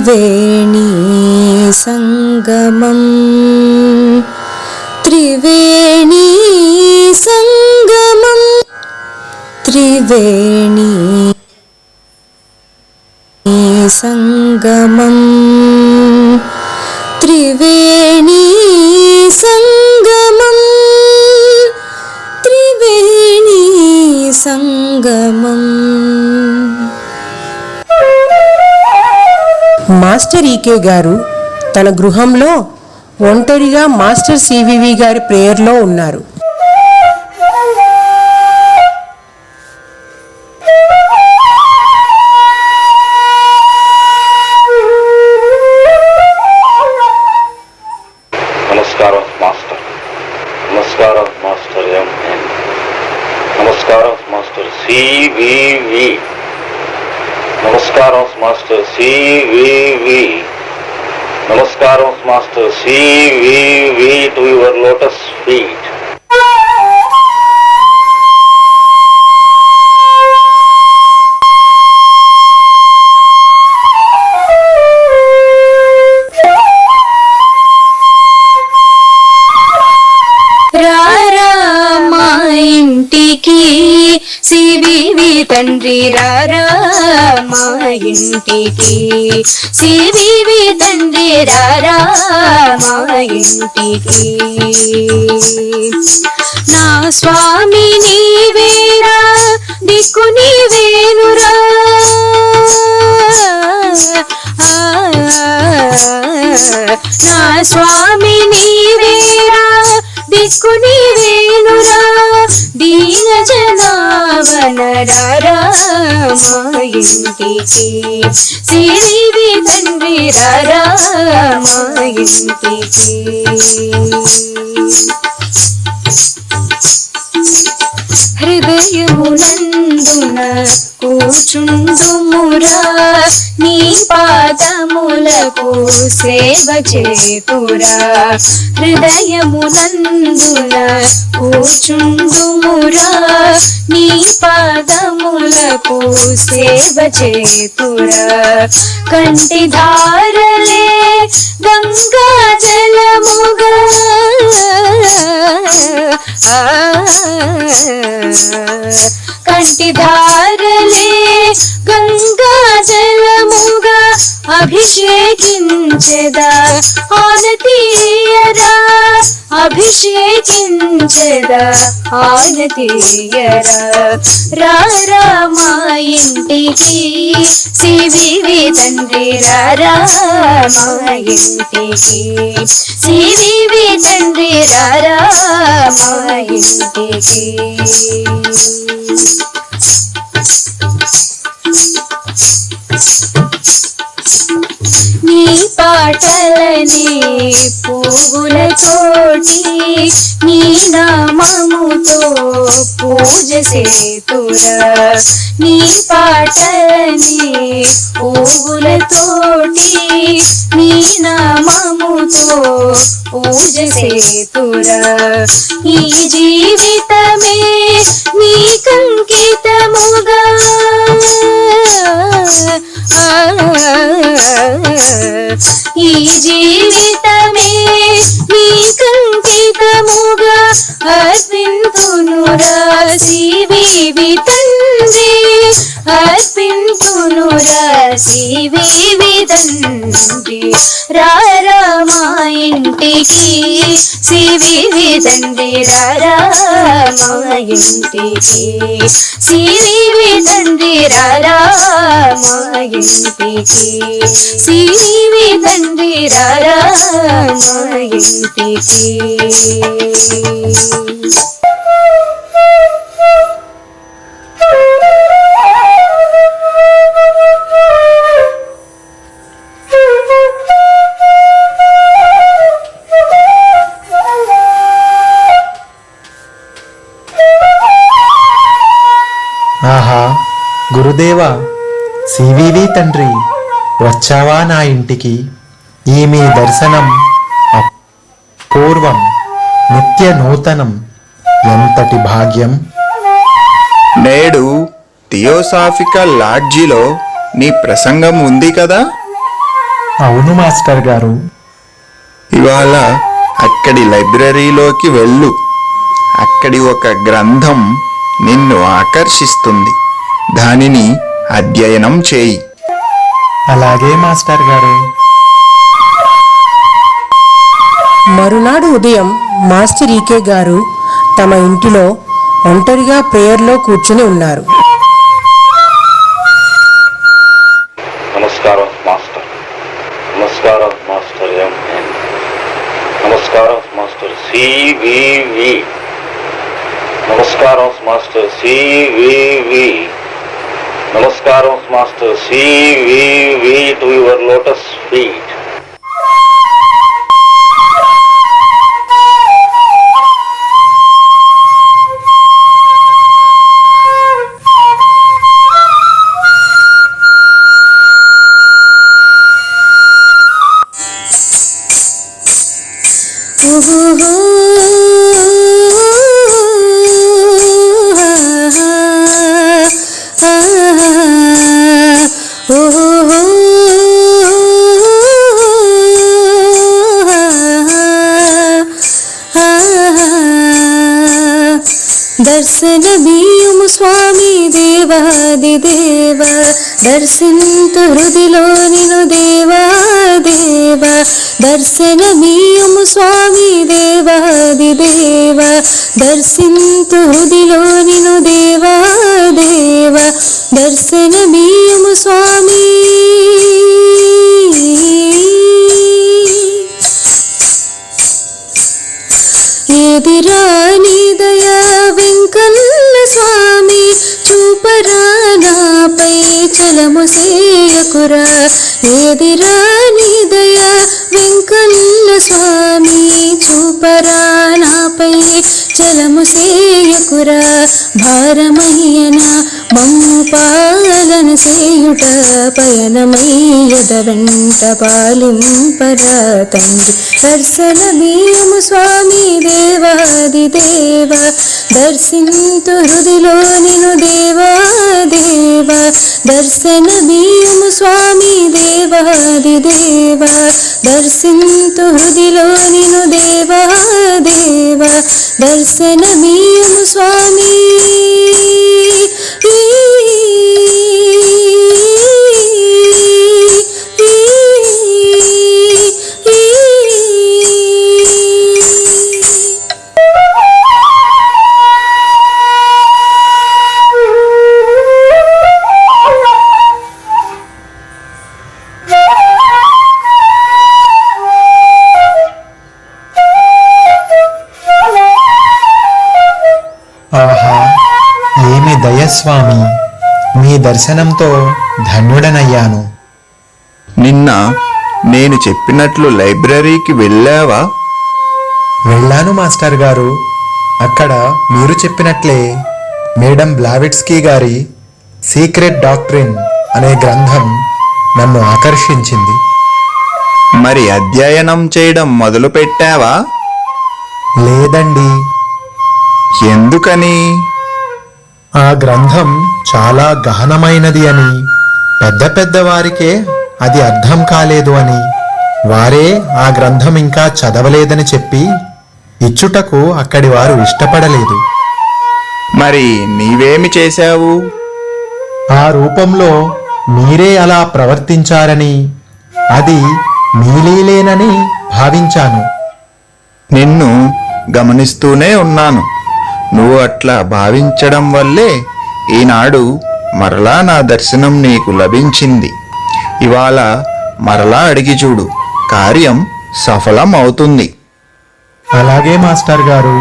త్రివేణీ సంగమం త్రివేణీ సంగమం త్రివేణీ సంగమం త్రివేణీ సంగమం త్రివేణీ సంగమం. Master ఈకే గారు తన గృహంలో ఒంటరిగా మాస్టర్ సివివి గారి ప్రేయర్లో ఉన్నారు. నమస్కారం మాస్టర్. నమస్కారం మాస్టర్ ఎంఎన్. నమస్కారం మాస్టర్ సివివి. నమస్కారం మాస్టర్ సివివి. నమస్కారం master CVV to your lotus feet. CVV తండ్రి రారా మా ఇంటికి, సివివి తండ్రి రారా మా ఇంటికి. నా స్వామి నీవేరా దిక్కు నీవేనురా, నా స్వామి నీవేరా దిక్కు నీవేనురా, దీన జనావన రారా మా ఇంటికి, సిరివి తండ్రి రారా మా ఇంటికి. హృదయమునందున కూర్చుందుమురా, నీ పాదములకు సేవ చేతురా. హృదయమునందున కూర్చుందుమురా, నీ పాదములకు సేవ చేతురా. కంటి ధారలే గంగా జలముగా, కంటి ధారలే గంగా జలముగా అభిషేకించెదా ఆనతీయరా, అభిషేకించెదా ఆనతీయరా. రారా మా ఇంటికి, సివివి తండ్రి రారా మా ఇంటికి, సివివి తండ్రి రారా మా ఇంటికి. నీ పాటలని పువ్వులతోటి, నీ నామముతో పూజ సేతురా. నీ పాటలని పువ్వులతోటి, నీ నామముతో పూజ సేతురా. ఈ జీవితమే నీ కంకితముగా, ఈ జీవితమే నీ కంకితముగా అర్పింతునురా సివివి తండ్రి, అర్పింతునురా సివివి తండ్రి. రారా మా ఇంటికి, సివివి తండ్రి రారా మా ఇంటికి, సివివి తండ్రి రారా మా ఇంటికి, సివివి తండ్రి రారా మా ఇంటికి. ఆహా గురుదేవా, సివివి తండ్రి వచ్చావా నా ఇంటికి? ఈ మీ దర్శనం అపూర్వం, నిత్య నూతనం. ఎంతటి భాగ్యం! నేడు థియోసాఫికల్ లాడ్జిలో నీ ప్రసంగం ఉంది కదా? అవును మాస్టర్ గారు. ఇవాళ అక్కడి లైబ్రరీలోకి వెళ్ళు. అక్కడి ఒక గ్రంథం నిన్ను ఆకర్షిస్తుంది. దానిని అధ్యయనం చేయి. అలాగే మాస్టర్ గారు. మరునాడు ఉదయం మాస్టర్ ఈకే గారు తమ ఇంటిలో ఒంటరిగా ప్రేయర్లో కూర్చుని ఉన్నారు. నమస్కారం మాస్టర్. నమస్కారం మాస్టర్ ఎంఎన్. నమస్కారం మాస్టర్ సివివి. నమస్కారం మాస్టర్ సివివి. నమస్కారం master CVV to your lotus feet. దర్శనమీయుము స్వామి దేవాదిదేవ, దర్శింతు హృదిలో నిను దేవాదేవ. దర్శనమీయుము స్వామి దేవాదిదేవ, దర్శింతు హృదిలో నిను దేవాదేవ. దర్శనమీయుము స్వామి. ఏదిరా నీ దయా వెంకన్న స్వామి, చూపరా నాపై చలము సేయకురా. ఏదిరా నీ దయా వెంకన్న స్వామి, చూపరా నాపై చలము సేయకురా. భారమయ్యనా మమ్ము పాలన చేయుట, పయనమయ్యద వెంట పాలింపరా తండ్రి. దర్శనమీయము స్వామి దేవాదిదేవ, దర్శింతు హృదిలో నిను దేవాదేవ. దర్శనమీయము స్వామి దేవాదిదేవ, దర్శింతు హృదిలో నిను దేవాదేవ. దర్శనమీయము స్వామి. ఆహా, ఏమి దయస్వామి! మీ దర్శనంతో ధన్యుడనయ్యాను. నిన్న నేను చెప్పినట్లు లైబ్రరీకి వెళ్ళావా? వెళ్ళాను మాస్టర్ గారు. అక్కడ మీరు చెప్పినట్లే మేడం బ్లావిట్స్కీ గారి సీక్రెట్ డాక్ట్రిన్ అనే గ్రంథం నన్ను ఆకర్షించింది. మరి అధ్యయనం చేయడం మొదలు పెట్టావా? లేదండి. ఎందుకని? ఆ గ్రంథం చాలా గహనమైనది అని, పెద్ద పెద్ద వారికే అది అర్థం కాలేదు అని, వారే ఆ గ్రంథం ఇంకా చదవలేదని చెప్పి ఇచ్చుటకు అక్కడి వారు ఇష్టపడలేదు. మరి నీవేమి చేశావు? ఆ రూపంలో మీరే అలా ప్రవర్తించారని, అది మీలీలేనని భావించాను. నిన్ను గమనిస్తూనే ఉన్నాను. నువ్వు అట్లా భావించడం వల్లే ఈనాడు మరలా నా దర్శనం నీకు లభించింది. ఇవాళ మరలా అడిగి చూడు, కార్యం సఫలం అవుతుంది. అలాగే మాస్టర్ గారు.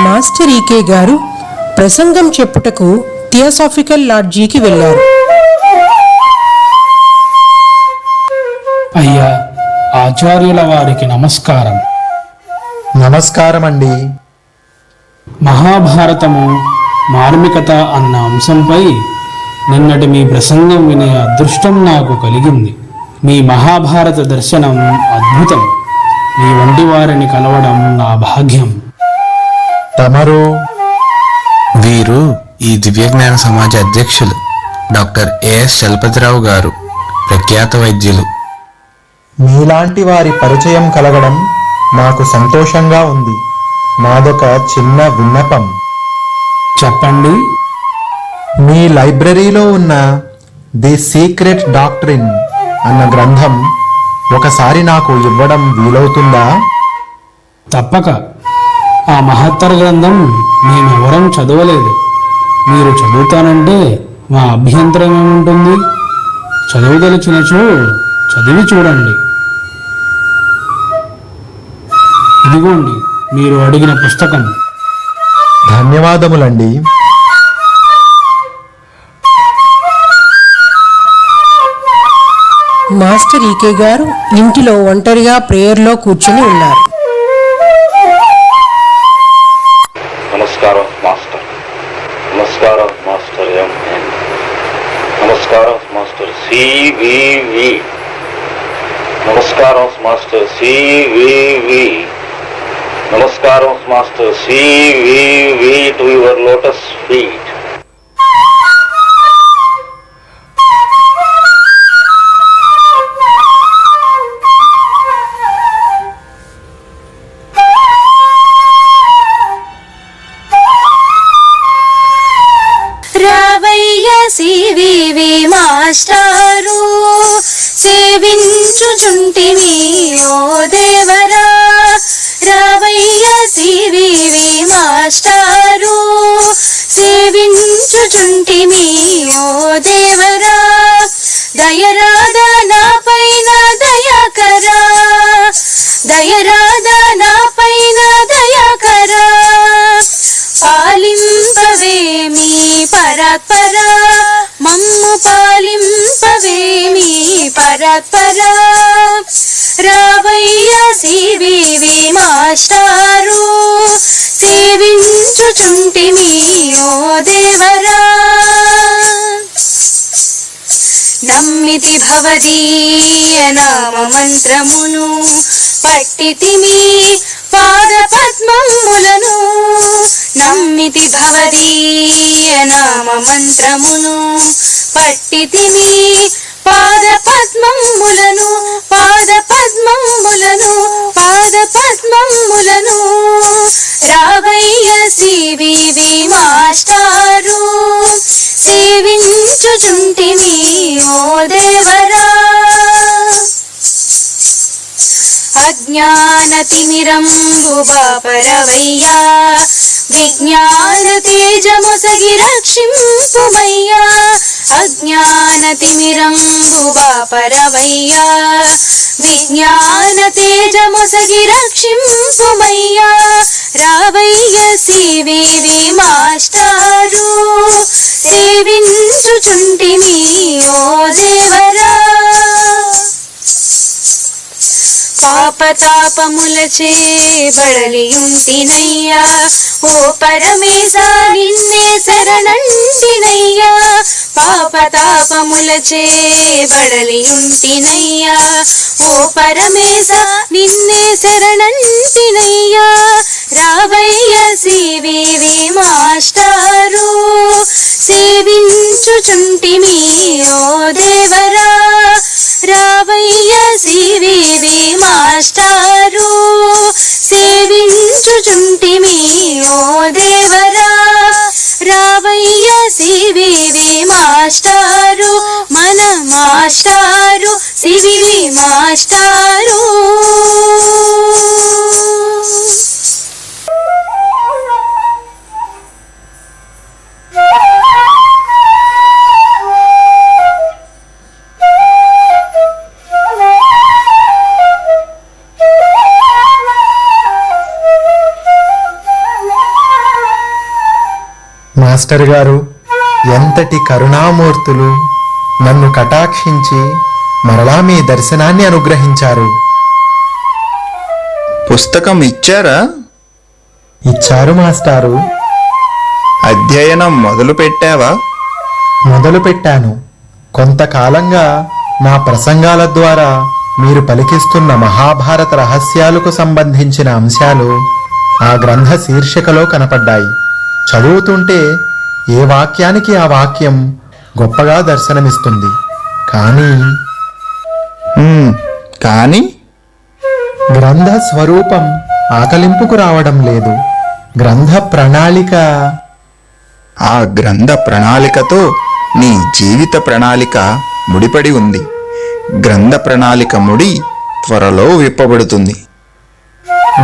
మాస్టర్ ఈకే గారు ప్రసంగం చెప్పుటకు థియోసాఫికల్ లాడ్జీకి వెళ్ళారు. అయ్యా, ఆచార్యుల వారికి నమస్కారం. నమస్కారం అండి. మహాభారతము మార్మికత అన్న అంశంపై నిన్నటి మీ ప్రసంగం వినే అదృష్టం నాకు కలిగింది. మీ మహాభారత దర్శనం అద్భుతం. మీ వంటి వారిని కలవడం నా భాగ్యం. తమరు వీరు ఈ దివ్యజ్ఞాన సమాజ అధ్యక్షులు. డాక్టర్ ఎస్ చలపతిరావు గారు, ప్రఖ్యాత వైద్యులు. మీలాంటి వారి పరిచయం కలగడం నాకు సంతోషంగా ఉంది. నాదొక చిన్న విన్నపం. చెప్పండి. మీ లైబ్రరీలో ఉన్న ది సీక్రెట్ డాక్ట్రిన్ అన్న గ్రంథం ఒకసారి నాకు ఇవ్వడం వీలవుతుందా? తప్పక. ఆ మహత్తర గ్రంథం మేమెవరం చదవలేదు. మీరు చదువుతానంటే మా అభ్యంతరం ఏముంటుంది? చదవదలిచినచో చదివి చూడండి. ఇదిగోండి మీరు అడిగిన పుస్తకం. ధన్యవాదములండి. మాస్టర్ ఈకే గారు ఇంటిలో ఒంటరిగా ప్రేయర్లో కూర్చుని ఉన్నారు. నమస్కారం మాస్టర్. నమస్కారం మాస్టర్ ఎంఎన్. నమస్కారం మాస్టర్ సివివి. నమస్కారం మాస్టర్ సివివి. నమస్కారం master CVV to your lotus feet. రావయ్య సివివి మాస్టారు, సేవించుచుంటిమి ఓ దేవరా. రావయ్య సివివి మాస్టారు, సేవించుచుంటిమి ఓ దేవరా. దయరాధ నా పైన దయాకరా, దయరాధ నా పైన దయాకరా. పాలింపవేమి పరాత్పరా, మమ్ము పాలింపవేమి పరాత్పరా. రావయ్య సివివి మాస్టారు, సేవించుచుంటిమి ఓ దేవరా. నమ్మితి భవదీయ నామ మంత్రమును, పట్టితిమి పాద పద్మములను. నమ్మితి భవదీయ నామ మంత్రమును, పట్టితిమి పాద పద్మములను. పాద పద్మములను, పాద పద్మములను. రావయ్య సివివి మాస్టారు, సేవించుచుంటిమి ఓ దేవరా. అజ్ఞానతిమిరంబు బాపరవయ్యా, విజ్ఞాన తేజమొసగి రక్షింపుమయ్యా. అజ్ఞానతిమిరంబు బాపరవయ్యా, విజ్ఞాన తేజమొసగి రక్షింపుమయ్యా. రావయ్య సివివి మాస్టారు, సేవించుచుంటిమి ఓ దేవరా. పాపతాపములచే బడలియుంటినయ్యా, ఓ పరమేశా నిన్నే శరణంటినయ్యా. పాపతాపములచే బడలియుంటినయ్యా, ఓ పరమేశా నిన్నే శరణంటినయ్యా. రావయ్య సివివి మాస్టారు, సేవించుచుంటిమి ఓ దేవరా. రావయ్య సివివి మాస్టారు, సేవించుచుంటిమి ఓ దేవరా. రావయ్య సివివి మాస్టారు, మన మాస్టారు సివివి మాస్టారు. మాస్టర్ గారు ఎంతటి కరుణామూర్తులు, నన్ను కటాక్షించి మరలా మీ దర్శనాన్ని అనుగ్రహించారు. పుస్తకం ఇచ్చారా? ఇచ్చారు మాస్టారు. అధ్యయనం మొదలు పెట్టావా? మొదలుపెట్టాను. కొంతకాలంగా నా ప్రసంగాల ద్వారా మీరు పలికిస్తున్న మహాభారత రహస్యాలకు సంబంధించిన అంశాలు ఆ గ్రంథ శీర్షికలో కనపడ్డాయి. చదువుతుంటే ఏ వాక్యానికి ఆ వాక్యం గొప్పగా దర్శనమిస్తుంది. కానీ కానీ గ్రంథ స్వరూపం ఆకలింపుకు రావడం లేదు. గ్రంథ ప్రణాళిక ఆ గ్రంథ ప్రణాళికతో నీ జీవిత ప్రణాళిక ముడిపడి ఉంది. గ్రంథ ప్రణాళిక ముడి త్వరలో విప్పబడుతుంది.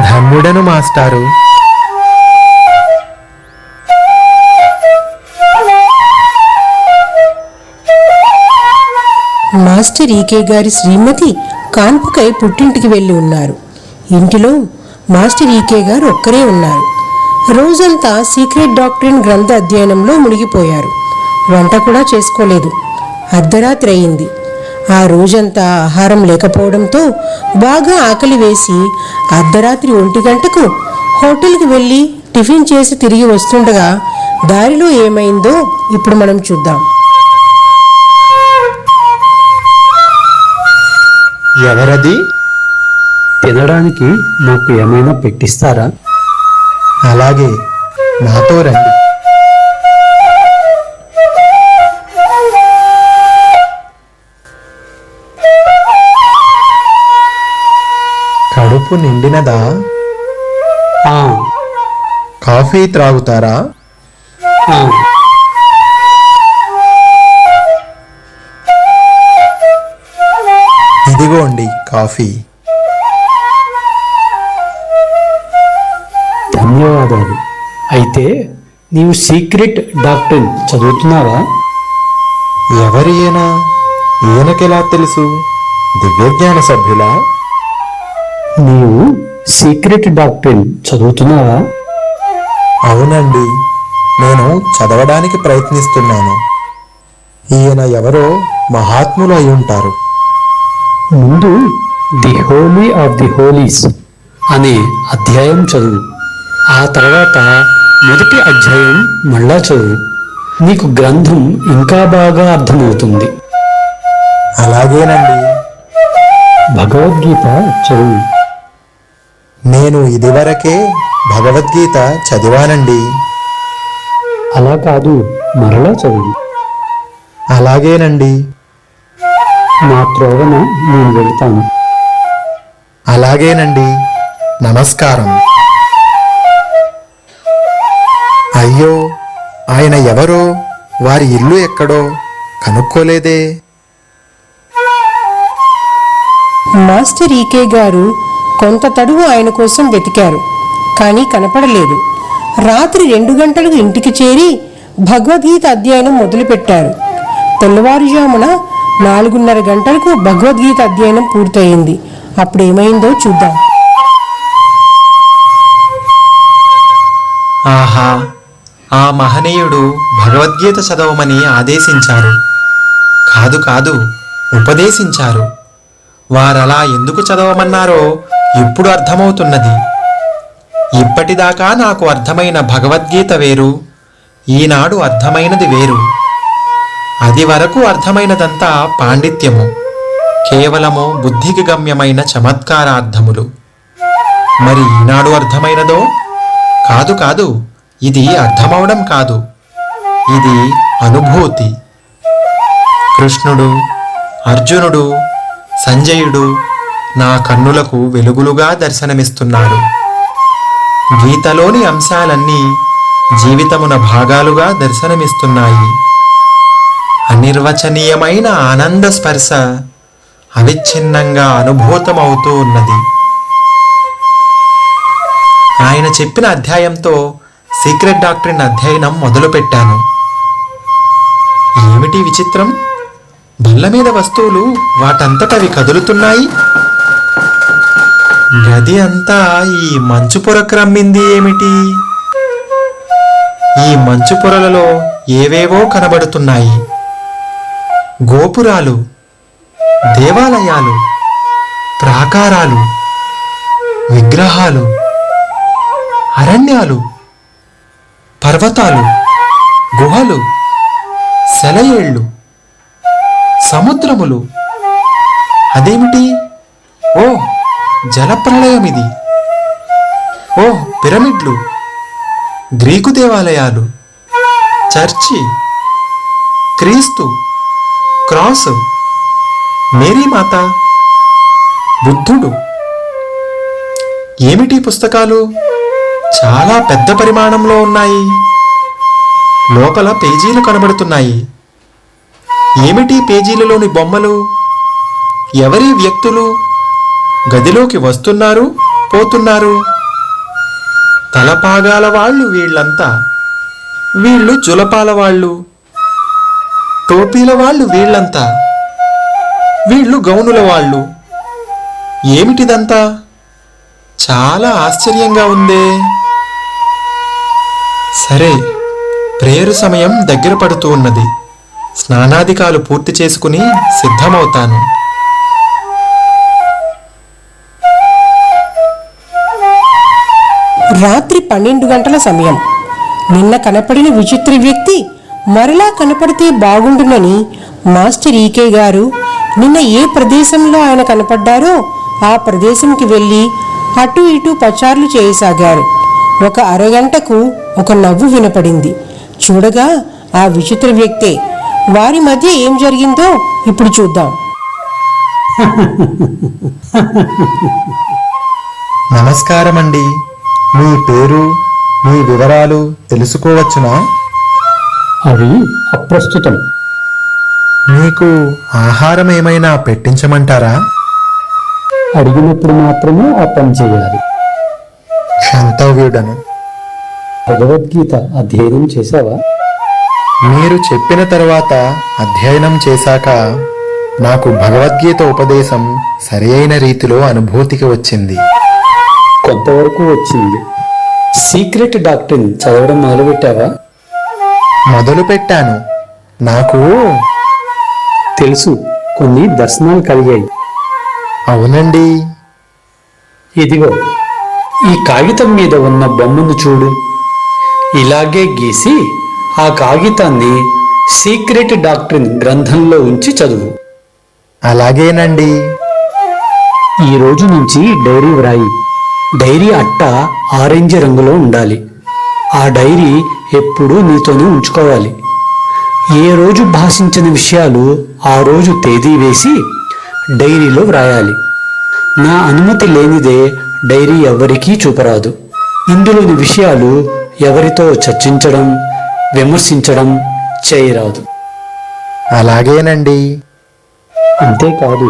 ధన్యుడను మాస్టారు. మాస్టర్ ఈకే గారి శ్రీమతి కాన్పుకై పుట్టింటికి వెళ్ళి ఉన్నారు. ఇంటిలో మాస్టర్ ఈకే గారు ఒక్కరే ఉన్నారు. రోజంతా సీక్రెట్ డాక్టరీన్ గ్రంథ అధ్యయనంలో మునిగిపోయారు. వంట కూడా చేసుకోలేదు. అర్ధరాత్రి అయింది. ఆ రోజంతా ఆహారం లేకపోవడంతో బాగా ఆకలి వేసి అర్ధరాత్రి 1 గంటకు హోటల్కి వెళ్ళి టిఫిన్ చేసి తిరిగి వస్తుండగా దారిలో ఏమైందో ఇప్పుడు మనం చూద్దాం. ఎవరది? తినడానికి నాకు ఏమైనా పెట్టిస్తారా? అలాగే, నాతో రండి. కడుపు నిండినదా? ఆ, కాఫీ త్రాగుతారా? ఆ, ఇదిగోండి కాఫీ. ధన్యవాదాలు. అయితే నీవు సీక్రెట్ డాక్టర్ చదువుతున్నావా? ఎవరి ఈయన? ఈయనకెలా తెలుసు? దివ్యజ్ఞాన సభ్యులా? నీవు సీక్రెట్ డాక్టర్ చదువుతున్నావా? అవునండి, నేను చదవడానికి ప్రయత్నిస్తున్నాను. ఈయన ఎవరో మహాత్ములు అయి ఉంటారు. ముందు the holy of the holies అనే అధ్యాయం చదువు. ఆ తర్వాత మొదటి అధ్యాయం మళ్ళా చదువు. నీకు గ్రంథం ఇంకా బాగా అర్థమవుతుంది. అలాగేనండి. భగవద్గీత చదువు. నేను ఇదివరకే భగవద్గీత చదివానండి. అలా కాదు, మరలా చదువు. అలాగేనండి. నా త్రోవన నేను వెళ్తాను. అలాగేనండి. నమస్కారం. అయ్యో, ఆయన ఎవరో, వారి ఇల్లు ఎక్కడో కనుక్కోలేదే. మాస్టర్ ఈకే గారు కొంత తడువు ఆయన కోసం వెతికారు, కానీ కనపడలేదు. రాత్రి 2 గంటలకు ఇంటికి చేరి భగవద్గీత అధ్యయనం మొదలుపెట్టారు. తెల్లవారుజామున 4:30 గంటలకు భగవద్గీత అధ్యయనం పూర్తయింది. అప్పుడేమైందో చూద్దాం. ఆహా, ఆ మహనీయుడు భగవద్గీత చదవమని ఆదేశించారు. కాదు కాదు, ఉపదేశించారు. వారలా ఎందుకు చదవమన్నారో ఇప్పుడు అర్థమవుతున్నది. ఇప్పటిదాకా నాకు అర్థమైన భగవద్గీత వేరు, ఈనాడు అర్థమైనది వేరు. అది వరకు అర్థమైనదంతా పాండిత్యము, కేవలము బుద్ధికి గమ్యమైన చమత్కారార్థములు. మరి ఈనాడు అర్థమైనదో? కాదు కాదు, ఇది అర్థమవడం కాదు, ఇది అనుభూతి. కృష్ణుడు, అర్జునుడు, సంజయుడు నా కన్నులకు వెలుగులుగా దర్శనమిస్తున్నారు. గీతలోని అంశాలన్నీ జీవితమున భాగాలుగా దర్శనమిస్తున్నాయి. అనిర్వచనీయమైన ఆనంద స్పర్శ అవిచ్ఛిన్నంగా అనుభూతమవుతూ ఉన్నది. ఆయన చెప్పిన అధ్యాయంతో సీక్రెట్ డాక్టరీన్ అధ్యయనం మొదలుపెట్టాను. ఏమిటి విచిత్రం? బల్ల మీద వస్తువులు వాటంతటవి కదులుతున్నాయి. గది అంతా ఈ మంచు పొర క్రమ్మింది ఏమిటి? ఈ మంచు పొరలలో ఏవేవో కనబడుతున్నాయి. గోపురాలు, దేవాలయాలు, ప్రాకారాలు, విగ్రహాలు, అరణ్యాలు, పర్వతాలు, గుహలు, సెలయేళ్ళు, సముద్రములు. అదేమిటి? ఓ, జలప్రళయమిది. ఓ, పిరమిడ్లు, గ్రీకు దేవాలయాలు, చర్చి, క్రీస్తు, క్రాస్, మేరీమాత, బుద్ధుడు. ఏమిటి పుస్తకాలు? చాలా పెద్ద పరిమాణంలో ఉన్నాయి. లోపల పేజీలు కనబడుతున్నాయి. ఏమిటి పేజీలలోని బొమ్మలు? ఎవరి వ్యక్తులు గదిలోకి వస్తున్నారు, పోతున్నారు? తలపాగాల వాళ్ళు వీళ్ళంతా. వీళ్ళు జులపాల వాళ్ళు. టోపీల వాళ్ళు వీళ్ళంతా. వీళ్ళు గౌనుల వాళ్ళు. ఏమిటిదంతా? చాలా ఆశ్చర్యంగా ఉందే. సరే, ప్రేయరు సమయం దగ్గర పడుతూ ఉన్నది. స్నానాధికాలు పూర్తి చేసుకుని సిద్ధమవుతాను. రాత్రి 12 గంటల సమయం. నిన్న కనపడిన విచిత్ర వ్యక్తి మరలా కనపడితే బాగుండునని మాస్టర్ ఈకే గారు నిన్న ఏ ప్రదేశంలో ఆయన కనపడ్డారో ఆ ప్రదేశంకి వెళ్ళి అటు ఇటు పచార్లు చేయసాగారు. ఒక అరగంటకు ఒక నవ్వు వినపడింది. చూడగా ఆ విచిత్ర వ్యక్తే. వారి మధ్య ఏం జరిగిందో ఇప్పుడు చూద్దాం. నమస్కారమండి. మీ పేరు, మీ వివరాలు తెలుసుకోవచ్చునా? అవి అప్రస్తుతం. మీకు ఆహారం ఏమైనా పెట్టించమంటారా? అడిగినప్పుడు మాత్రమే ఆ పని చేయాలి. క్షంతవ్యుడను. భగవద్గీత అధ్యయనం చేశావా? మీరు చెప్పిన తరువాత అధ్యయనం చేశాక నాకు భగవద్గీత ఉపదేశం సరియైన రీతిలో అనుభూతికి వచ్చింది. కొంతవరకు వచ్చింది. సీక్రెట్ డాక్టరీన్ చదవడం మొదలుపెట్టావా? మొదలుపెట్టాను. నాకు తెలుసు, కొన్ని దర్శనాలు కలిగాయి. అవునండి. ఇదిగో ఈ కాగితం మీద ఉన్న బొమ్మను చూడు. ఇలాగే గీసి ఆ కాగితాన్ని సీక్రెట్ డాక్టరీన్ గ్రంథంలో ఉంచి చదువు. అలాగేనండి. ఈ రోజు నుంచి డైరీ వ్రాయి. డైరీ అట్ట ఆరెంజ్ రంగులో ఉండాలి. ఆ డైరీ ఎప్పుడూ నీతోనే ఉంచుకోవాలి. ఏ రోజు భాషించిన విషయాలు ఆ రోజు తేదీ వేసి డైరీలో వ్రాయాలి. నా అనుమతి లేనిదే డైరీ ఎవ్వరికీ చూపరాదు. ఇందులోని విషయాలు ఎవరితో చర్చించడం, విమర్శించడం చేయరాదు. అలాగేనండి. అంతేకాదు,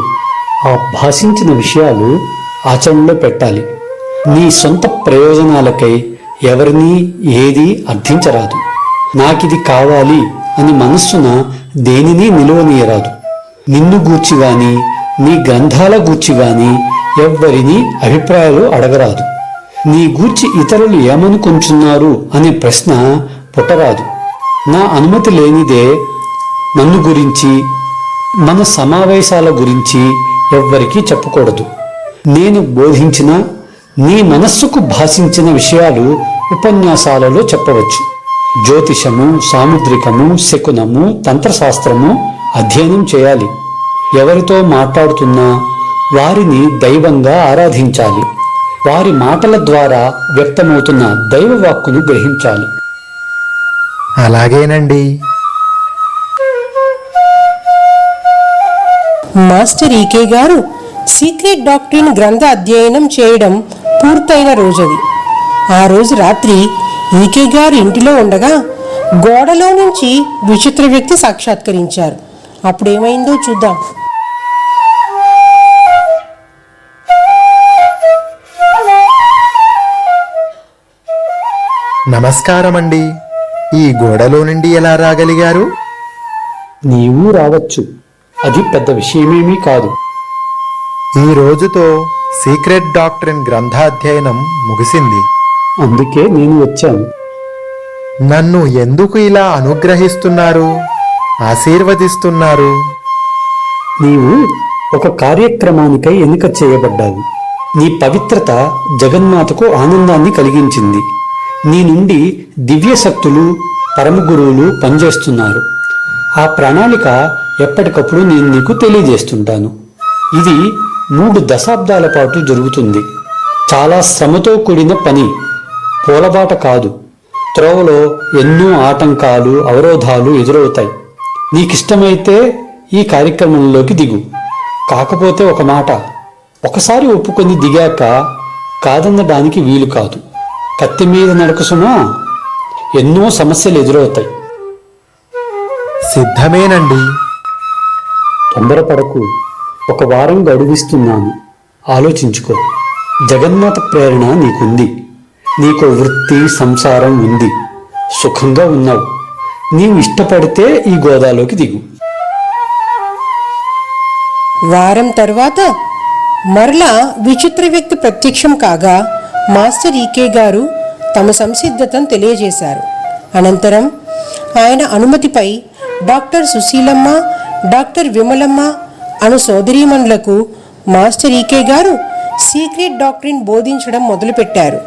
ఆ భాషించిన విషయాలు ఆచరణలో పెట్టాలి. నీ సొంత ప్రయోజనాలకై ఎవరినీ ఏదీ అర్థించరాదు. నాకిది కావాలి అని మనస్సున దేనిని నిలువనీయరాదు. నిన్ను గూర్చిగాని నీ గ్రంథాల గూర్చిగాని ఎవ్వరినీ అభిప్రాయాలు అడగరాదు. నీ గూర్చి ఇతరులు ఏమనుకుంటున్నారు అనే ప్రశ్న పుట్టరాదు. నా అనుమతి లేనిదే నన్ను గురించి, మన సమావేశాల గురించి ఎవ్వరికీ చెప్పకూడదు. నేను బోధించిన, నీ మనస్సుకు భాషించిన విషయాలు ఉపన్యాసాలలో చెప్పవచ్చు. జ్యోతిషము, సాముద్రికము, శకునము, తంత్రశాస్త్రము అధ్యయనం చేయాలి. ఎవరితో మాట్లాడుతున్నా వారిని దైవంగా ఆరాధించాలి. వారి మాటల ద్వారా వ్యక్తమవుతున్న దైవవాక్కును గ్రహించాలి. అలాగేనండి. మాస్టర్ ఈకే గారు సీక్రెట్ డాక్టరీన్ గ్రంథ అధ్యయనం చేయడం పూర్తయిన రోజది. ఆ రోజు రాత్రి ఈకే గారు ఇంటిలో ఉండగా గోడలో నుంచి విచిత్ర వ్యక్తి సాక్షాత్కరించారు. అప్పుడేమైందో చూద్దాం. నమస్కారమండి. ఈ గోడలో నుండి ఎలా రాగలిగారు? నీవు రావచ్చు, అది పెద్ద విషయమేమీ కాదు. ఈ రోజుతో సీక్రెట్ డాక్టరీన్ గ్రంథాధ్యయనం ముగిసింది. అందుకే నేను వచ్చాను. నన్ను ఎందుకు ఇలా అనుగ్రహిస్తున్నారు, ఆశీర్వదిస్తున్నారు? నీవు ఒక కార్యక్రమానికై ఎన్నిక చేయబడ్డావు. నీ పవిత్రత జగన్మాతకు ఆనందాన్ని కలిగించింది. నీ నుండి దివ్య శక్తులు, పరమ గురువులు పనిచేస్తున్నారు. ఆ ప్రణాళిక ఎప్పటికప్పుడు నేను నీకు తెలియజేస్తుంటాను. ఇది 3 దశాబ్దాల పాటు జరుగుతుంది. చాలా శ్రమతో కూడిన పని, పూలబాట కాదు. త్రోవలో ఎన్నో ఆటంకాలు, అవరోధాలు ఎదురవుతాయి. నీకిష్టమైతే ఈ కార్యక్రమంలోకి దిగు. కాకపోతే ఒక మాట, ఒకసారి ఒప్పుకొని దిగాక కాదనడానికి వీలు కాదు. కత్తి మీద నడక సుమా, ఎన్నో సమస్యలు ఎదురవుతాయి. సిద్ధమేనండి. తొందరపడకు. ఒక వారం గడువిస్తున్నాను, ఆలోచించుకో. జగన్మాత ప్రేరణ నీకుంది. నీకు వృత్తి సంసారం ఉంది, సుఖంగా ఉన్నావు. నీవు ఇష్టపడితే ఈ గోదాలోకి దిగు. వారం తర్వాత మరలా విచిత్ర వ్యక్తి ప్రత్యక్షం కాగా మాస్టర్ ఈకే గారు తమ సంసిద్ధతను తెలియజేశారు. అనంతరం ఆయన అనుమతిపై డాక్టర్ సుశీలమ్మ, డాక్టర్ విమలమ్మ అను సోదరీమణులకు మాస్టర్ ఈకే గారు సీక్రెట్ డాక్టరీన్ బోధించడం మొదలుపెట్టారు.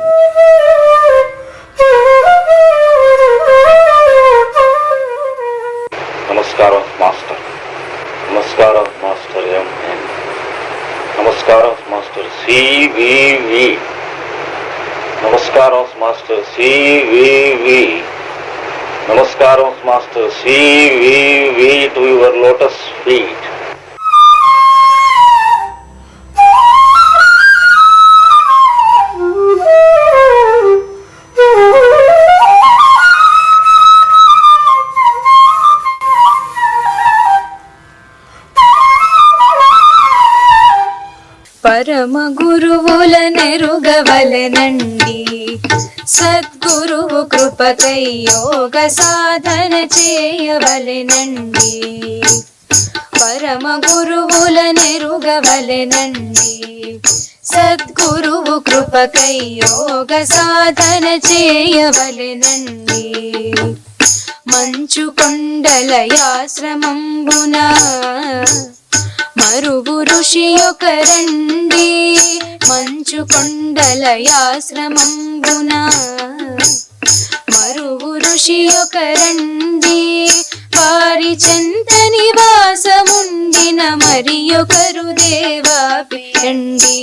నమస్కారం మాస్టర్. నమస్కారం మాస్టర్ ఎంఎన్. నమస్కారం మాస్టర్ సివివి. నమస్కారం మాస్టర్ సివివి. నమస్కారం master CVV to your lotus feet. పరమ గురువుల నెరుగవలెనండి, సద్గురువు కృపకై యోగ సాధన చేయవలెనండి. పరమ గురువుల నెరుగవలెనండి, సద్గురువు కృపకై యోగ సాధన చేయవలెనండి. మంచు కొండలయాశ్రమంబున మరువు ఋషి ఒకరండి. మంచు కొండలయాశ్రమంబున మరువు ఋషి ఒకరండి. వారి చెంత నివాసముండిన మరి ఒకరు దేవాపియండి.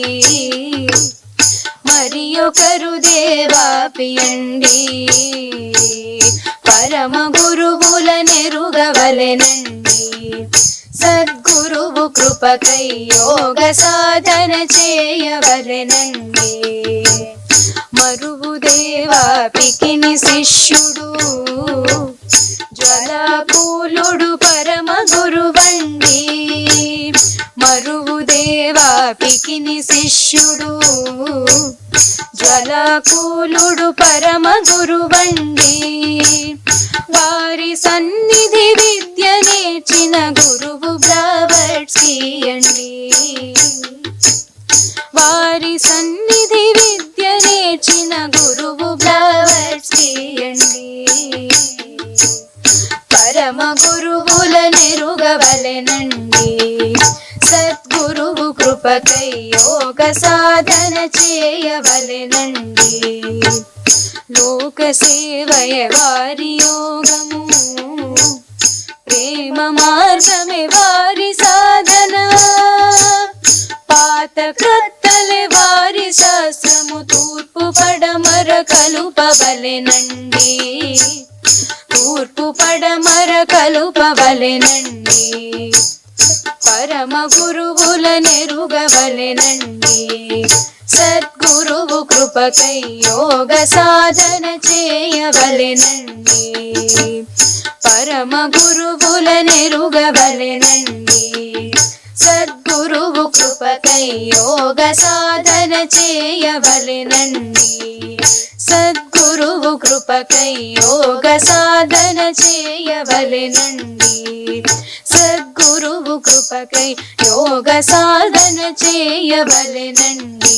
మరి ఒకరు దేవాపియండి. పరమ గురువుల నెరుగవలెనండి, సద్గురువు కృపకై యోగ సాధన చేయవలెనండి. మరువు దేవాపికిని శిష్యుడు, జ్వలకూలుడు పరమ గురువండి. మరువు దేవాపికిని శిష్యుడు, జ్వలకూలుడు పరమ గురువండి. వారి సన్నిధి విద్య నేర్చిన గురువు బ్రావర్ట్స్కియండి. వారి సన్నిధి విద్య నేర్చిన గురువు బ్రావర్ట్స్కియండి. పరమ గురువుల నెరుగవలెనండి, సద్గురువు కృపకై యోగ సాధన చేయవలెనండి. లోక సేవయ వారి యోగము, ప్రేమ మార్గమే వారి సాధన. పాత క్రొత్తలే వారి శాస్త్రము, తూర్పు పడమర కలుపవలెనండి. తూర్పు పడమర కలుపవలెనండి. పరమ గురువుల నెరుగవలెనండి, సద్గురువు కృపకై యోగ సాధన చేయవలెనండి. పరమ గురువుల నెరుగవలెనండి, సద్గురువు కృపకై యోగ సాధన చేయవలెనండి. సద్గురువు కృపకై యోగ సాధన చేయవలెనండి. సద్గురువు కృపకై యోగ సాధన చేయవలెనండి.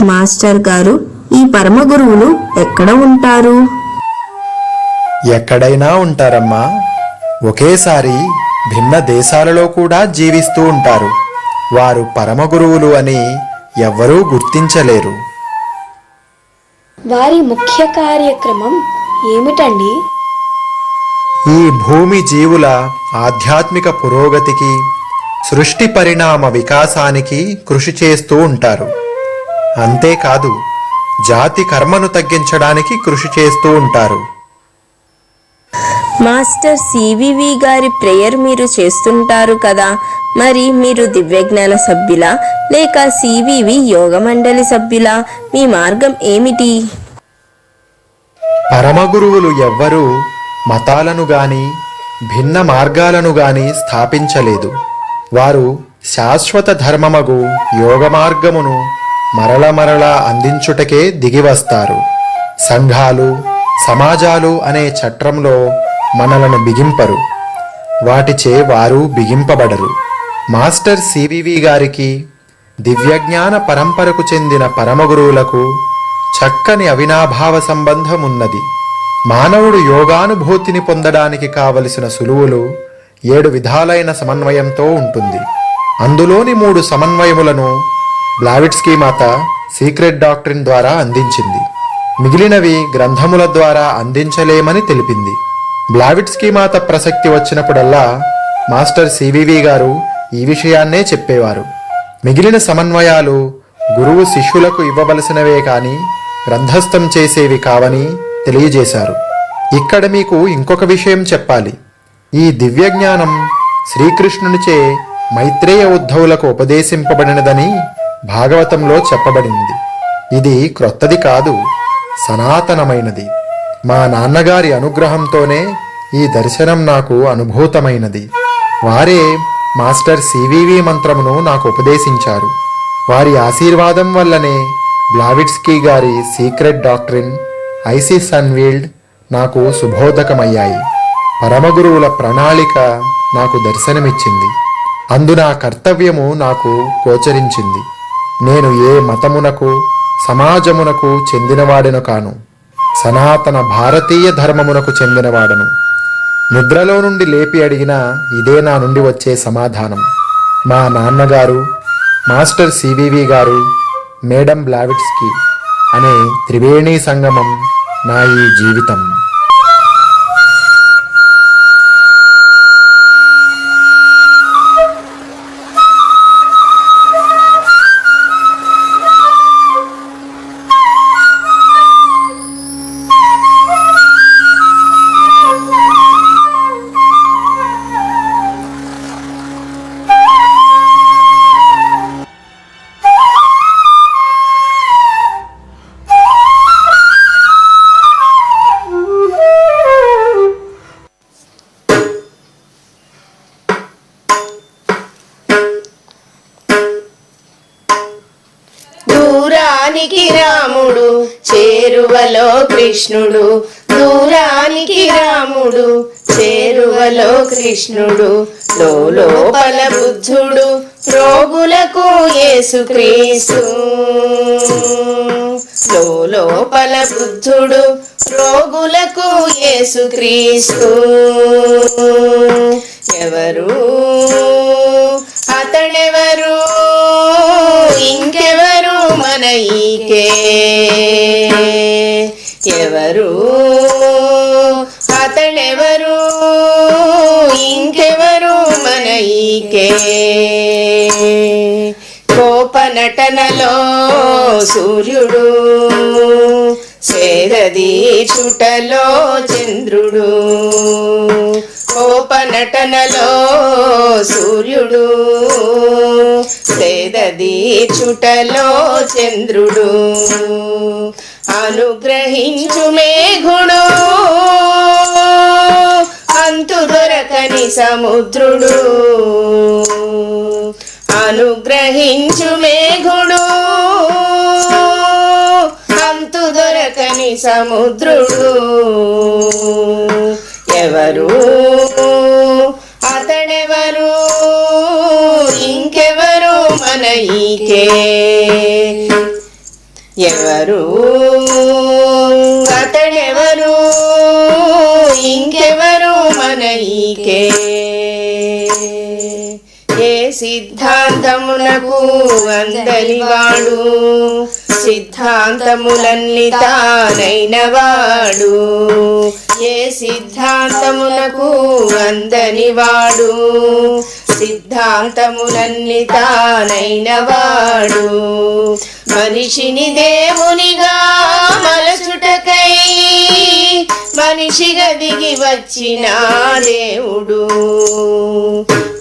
మాస్టర్ గారు, ఈ పరమ గురువులు ఎక్కడ ఉంటారు? ఎక్కడైనా ఉంటారమ్మా. ఒకేసారి భిన్న దేశాలలో కూడా జీవిస్తూ ఉంటారు. వారు పరమ గురువులు అని ఎవ్వరూ గుర్తించలేరు. వారి ముఖ్య కార్యక్రమం ఏమిటండి? ఈ భూమి జీవుల ఆధ్యాత్మిక పురోగతికి, సృష్టి పరిణామ వికాసానికి కృషి చేస్తూ ఉంటారు. అంతేకాదు జాతి కర్మను తగ్గించడానికి కృషి చేస్తూ ఉంటారు. మాస్టర్ సివివి గారి ప్రేయర్ మీరు చేస్తుంటారు కదా, మరి మీరు దివ్యజ్ఞాన సభ్యులా లేక సివివి యోగ మండలి సభ్యులా? మీ మార్గం ఏమిటి? పరమగురువులు ఎవ్వరూ మతాలను గాని భిన్న మార్గాలను గాని స్థాపించలేదు. వారు శాశ్వత ధర్మమగు యోగ మార్గమును మరల అందించుటకే దిగివస్తారు. సంఘాలు, సమాజాలు అనే చట్రంలో మనలను బిగింపరు, వాటిచే వారు బిగింపబడరు. మాస్టర్ సివివి గారికి, దివ్యజ్ఞాన పరంపరకు చెందిన పరమగురువులకు చక్కని అవినాభావ సంబంధం ఉన్నది. మానవుడు యోగానుభూతిని పొందడానికి కావలసిన సులువులు 7 విధాలైన సమన్వయంతో ఉంటుంది. అందులోని 3 సమన్వయములను బ్లావిట్స్కీ మాత సీక్రెట్ డాక్ట్రిన్ ద్వారా అందించింది. మిగిలినవి గ్రంథముల ద్వారా అందించలేమని తెలిపింది. బ్లావిట్స్కీ మాత ప్రసక్తి వచ్చినప్పుడల్లా మాస్టర్ సివివి గారు ఈ విషయాన్నే చెప్పేవారు. మిగిలిన సమన్వయాలు గురువు శిష్యులకు ఇవ్వవలసినవే కాని గ్రంథస్థం చేసేవి కావని తెలియజేశారు. ఇక్కడ మీకు ఇంకొక విషయం చెప్పాలి. ఈ దివ్యజ్ఞానం శ్రీకృష్ణునిచే మైత్రేయ ఉద్ధవులకు ఉపదేశింపబడినదని భాగవతంలో చెప్పబడింది. ఇది క్రొత్తది కాదు, సనాతనమైనది. మా నాన్నగారి అనుగ్రహంతోనే ఈ దర్శనం నాకు అనుభూతమైనది. వారే మాస్టర్ సివివి మంత్రమును నాకు ఉపదేశించారు. వారి ఆశీర్వాదం వల్లనే బ్లావిట్స్కీ గారి సీక్రెట్ డాక్ట్రిన్, ఐసిస్ అన్వీల్డ్ నాకు శుభోదకమయ్యాయి. పరమగురువుల ప్రణాళిక నాకు దర్శనమిచ్చింది. అందున కర్తవ్యము నాకు గోచరించింది. నేను ఏ మతమునకు సమాజమునకు చెందినవాడను కాను, సనాతన భారతీయ ధర్మమునకు చెందినవాడను. నిద్రలో నుండి లేపి అడిగినా ఇదే నా నుండి వచ్చే సమాధానం. మా నాన్నగారు, మాస్టర్ సివివి గారు, మేడం బ్లావిట్స్కీ అనే త్రివేణీ సంగమం నా ఈ జీవితం. దూరానికి రాముడు చేరువలో కృష్ణుడు, దూరానికి రాముడు చేరువలో కృష్ణుడు, లోపల బుద్ధుడు రోగులకు యేసుక్రీస్తు, లోపల బుద్ధుడు రోగులకు యేసుక్రీస్తు. ఎవరు అతడెవరు, ఇంకెవరు మన ఈకే, ఎవరు అతడెవరు, ఇంకెవరు మన ఈకే. కోపనటనలో సూర్యుడు, సేదదీచుటలో చంద్రుడు, కోపనటనలో సూర్యుడు, సేదదీచుటలో చంద్రుడు, అనుగ్రహించు మేఘుడు, అంతు దొరకని సముద్రుడు, అనుగ్రహించు మేఘుడు, అంతు దొరకని సముద్రుడు. ఎవరు అతడెవరు, ఇంకెవరు మన ఈకే, ఎవరు అతడెవరు, ఇంకెవరు మన ఈకే. సిద్ధాంతమునకు అందనివాడు సిద్ధాంతములన్నీ తానైనవాడు ఏ సిద్ధాంతమునకు అందనివాడు సిద్ధాంతములన్నీ తానైనవాడు మనిషిని దేవునిగా మలచుటకై మనిషిగా దిగి వచ్చిన దేవుడు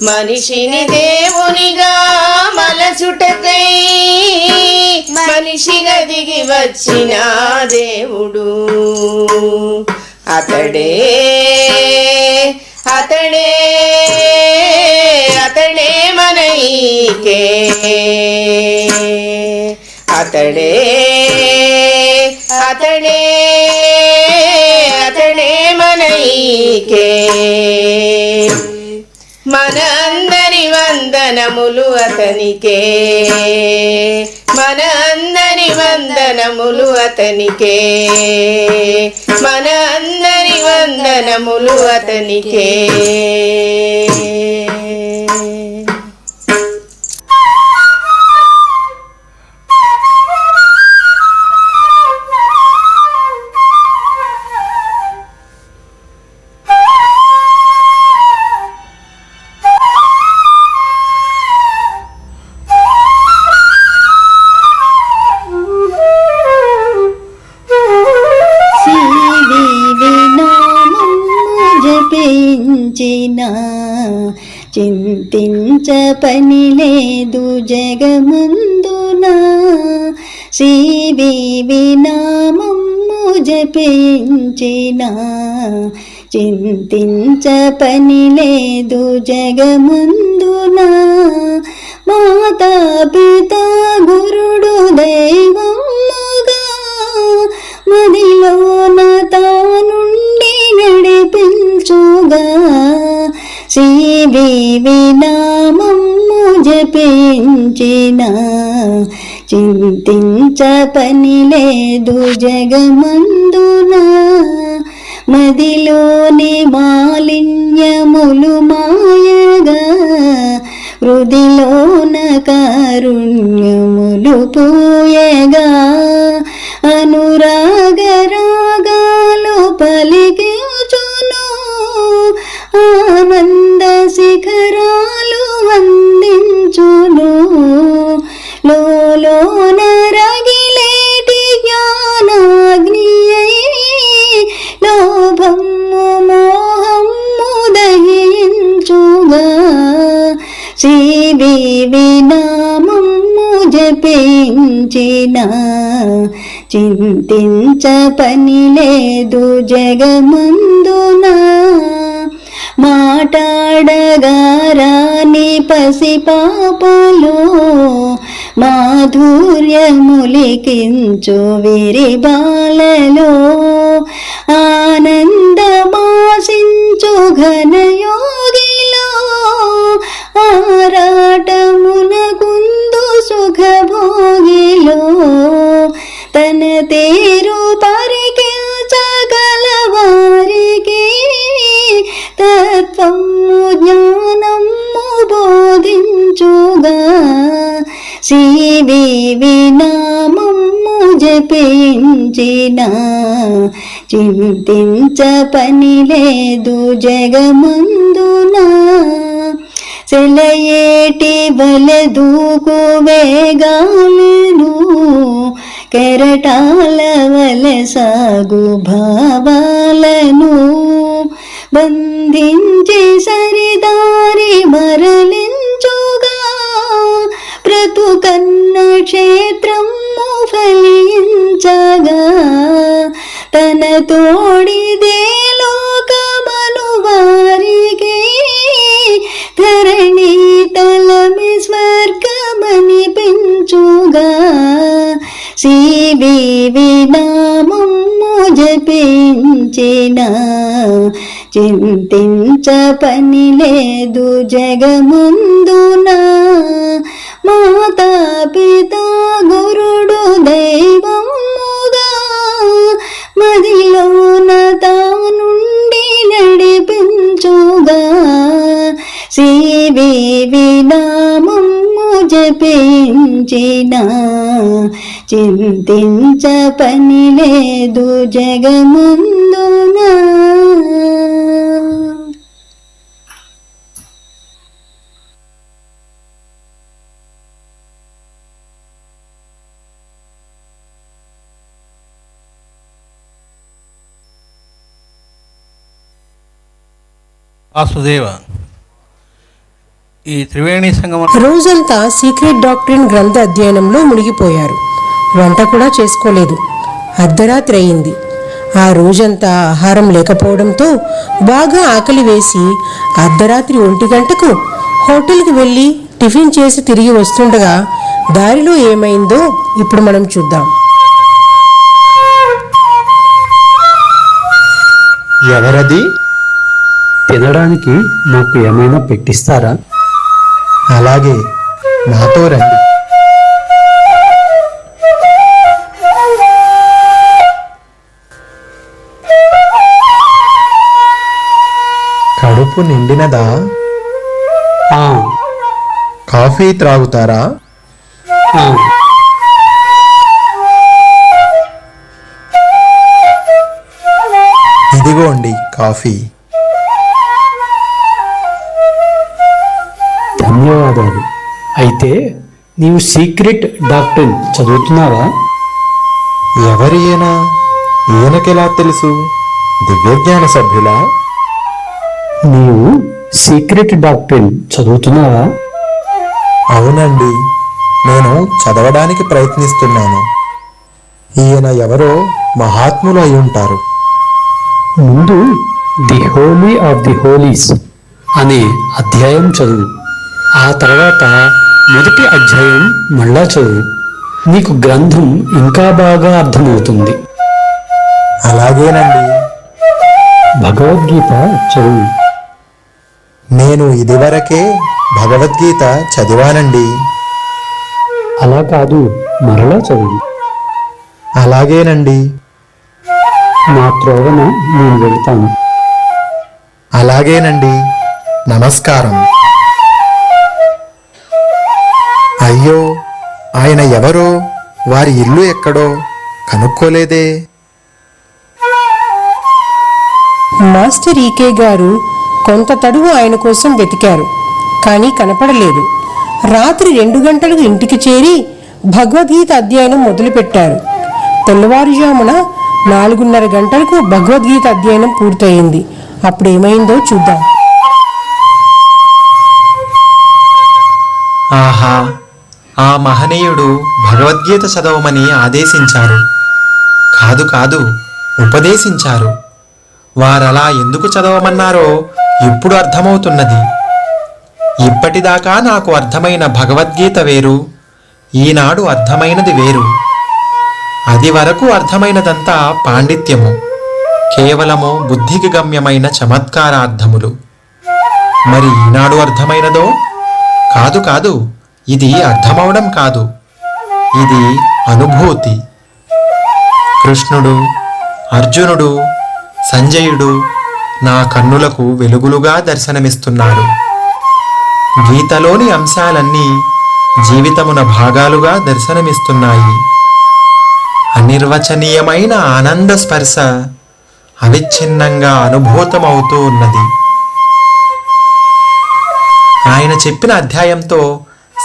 మనిషిని దేవునిగా మలచుటకై మనిషిగా దిగి వచ్చిన దేవుడు అతడే అతడే అతడే మన ఈకే అతడే అతడే అతడే మన ఈకే మన అందరి వందనములు అతనికే మన అందరి వందనములు అతనికే మన అందరి వందనములు అతనికే చింతించ పని లేదు జగమందున శ్రీదేవి నామము జపించిన చింతించ పని లేదు జగమందున మాతా పిత గురుడు దైవముగా మదిలోన తానుండి నడిపించుగా శ్రీదేవి నామము జపించిన చింతించ పని లేదు జగమందున మదిలోని మాలిన్యములు మాయగా హృదిలోన కారుణ్యములు పూయగా అనురాగ రాగాలు పలికించును ఆనంద శిఖరాలు వందించును లోలోన రగిలేటి జ్ఞానాగ్ని లోభము మోహము దహించుగా శ్రీదేవి నామము జపించిన చింతించ పని లేదు జగమందున మాటాడగారాని పసిపాపలో మాధుర్యములికించు విరిబాలలో ఆనందమాసించు ఘనయోగిలో ఆరాటమునకుందు సుఖభోగిలో తన తేరు పరికించగలవారికి తత్వము జ్ఞానము బోధించుగా శ్రీదేవి నామము జపించిన చింతించ పని లేదు జగమందున సెలయేటి వలె దూకు వేగాలను కెరటాల వలె సాగు భావాలను బంధించి సరిదారి మరలించుగా బ్రతుకన్న క్షేత్రము ఫలించగా తన తోడిదే లోకమను వారికి ధరణి తలమి స్వర్గమని పెంచుగా శ్రీదేవి నామము జపించిన చింతించ పని లేదు జగమందున మాతా పిత గురుడు దైవముగా మదిలోన తానుండి నడిపించుగా శ్రీదేవి నామ జపించిన చింతించ పని లేదు జగముందున. వాసుదేవ, ఈ త్రివేణి సంగమం రోజంతా సీక్రెట్ డాక్టరీన్ గ్రంథ అధ్యయనంలో మునిగిపోయారు. వంట కూడా చేసుకోలేదు. అర్ధరాత్రి అయింది. ఆ రోజంతా ఆహారం లేకపోవడంతో బాగా ఆకలి వేసి అర్ధరాత్రి 1 గంటకు హోటల్కి వెళ్ళి టిఫిన్ చేసి తిరిగి వస్తుండగా దారిలో ఏమైందో ఇప్పుడు మనం చూద్దాం. ఎవరది? తినడానికి నాకు ఏమైనా పెట్టిస్తారా? అలాగే, నాతో రండి. కడుపు నిండినదా? కాఫీ త్రాగుతారా? ఇదిగోండి కాఫీ. ధన్యవాదాలు. అయితే నీవు సీక్రెట్ డాక్టరీన్ చదువుతున్నావా? ఎవరి ఈయన? ఈయనకెలా తెలుసు? దివ్యజ్ఞాన సభ్యులా? నీవు సీక్రెట్ డాక్టరీన్ చదువుతున్నావా? అవునండి, నేను చదవడానికి ప్రయత్నిస్తున్నాను. ఈయన ఎవరో మహాత్ములు అయి ఉంటారు. ముందు the holy of the holies అనే అధ్యాయం చదువు. ఆ తర్వాత మొదటి అధ్యాయం మళ్ళా చదువు. నీకు గ్రంథం ఇంకా బాగా అర్థమవుతుంది. అలాగేనండి. భగవద్గీత చదువు. నేను ఇదివరకే భగవద్గీత చదివానండి. అలా కాదు, మరలా చదువు. అలాగేనండి. నా త్రోవన నేను వెళ్తాను. అలాగేనండి. నమస్కారం. అయ్యో, ఆయన ఎవరో, వారి ఇల్లు ఎక్కడో కనుక్కోలేదే. మాస్టర్ ఈకే గారు కొంత తడువు ఆయన కోసం వెతికారు, కానీ కనపడలేదు. రాత్రి 2 గంటలకు ఇంటికి చేరి భగవద్గీత అధ్యయనం మొదలుపెట్టారు. తెల్లవారుజామున 4:30 గంటలకు భగవద్గీత అధ్యయనం పూర్తయింది. అప్పుడు ఏమైందో చూద్దాం. ఆహా, ఆ మహనీయుడు భగవద్గీత చదవమని ఆదేశించారు. కాదు కాదు, ఉపదేశించారు. వారలా ఎందుకు చదవమన్నారో ఇప్పుడు అర్థమవుతున్నది. ఇప్పటిదాకా నాకు అర్థమైన భగవద్గీత వేరు, ఈనాడు అర్థమైనది వేరు. అది వరకు అర్థమైనదంతా పాండిత్యము, కేవలము బుద్ధికి గమ్యమైన చమత్కారార్థములు. మరి ఈనాడు అర్థమైనదో? కాదు కాదు, ఇది అర్థమవడం కాదు, ఇది అనుభూతి. కృష్ణుడు, అర్జునుడు, సంజయుడు నా కన్నులకు వెలుగులుగా దర్శనమిస్తున్నారు. గీతలోని అంశాలన్నీ జీవితమున భాగాలుగా దర్శనమిస్తున్నాయి. అనిర్వచనీయమైన ఆనంద స్పర్శ అవిచ్ఛిన్నంగా అనుభూతమవుతూ ఉన్నది. ఆయన చెప్పిన అధ్యాయంతో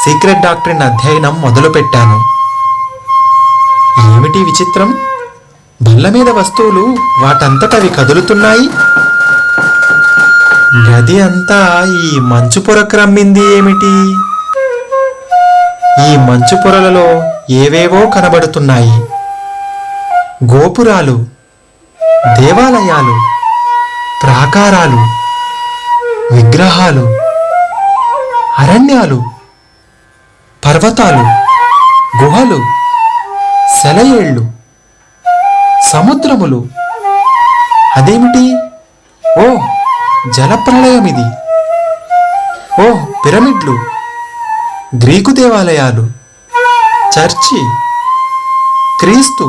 సీక్రెట్ డాక్టరీన్ అధ్యయనం మొదలుపెట్టాను. ఏమిటి విచిత్రం? బల్ల మీద వస్తువులు వాటంతటవి కదులుతున్నాయి. గది అంతా ఈ మంచు పొర క్రమ్మింది ఏమిటి? ఈ మంచు పొరలలో ఏవేవో కనబడుతున్నాయి. గోపురాలు, దేవాలయాలు, ప్రాకారాలు, విగ్రహాలు, అరణ్యాలు, పర్వతాలు, గుహలు, సెలయేళ్ళు, సముద్రములు. అదేమిటి? ఓ, జలప్రళయమిది. ఓ, పిరమిడ్లు, గ్రీకు దేవాలయాలు, చర్చి, క్రీస్తు,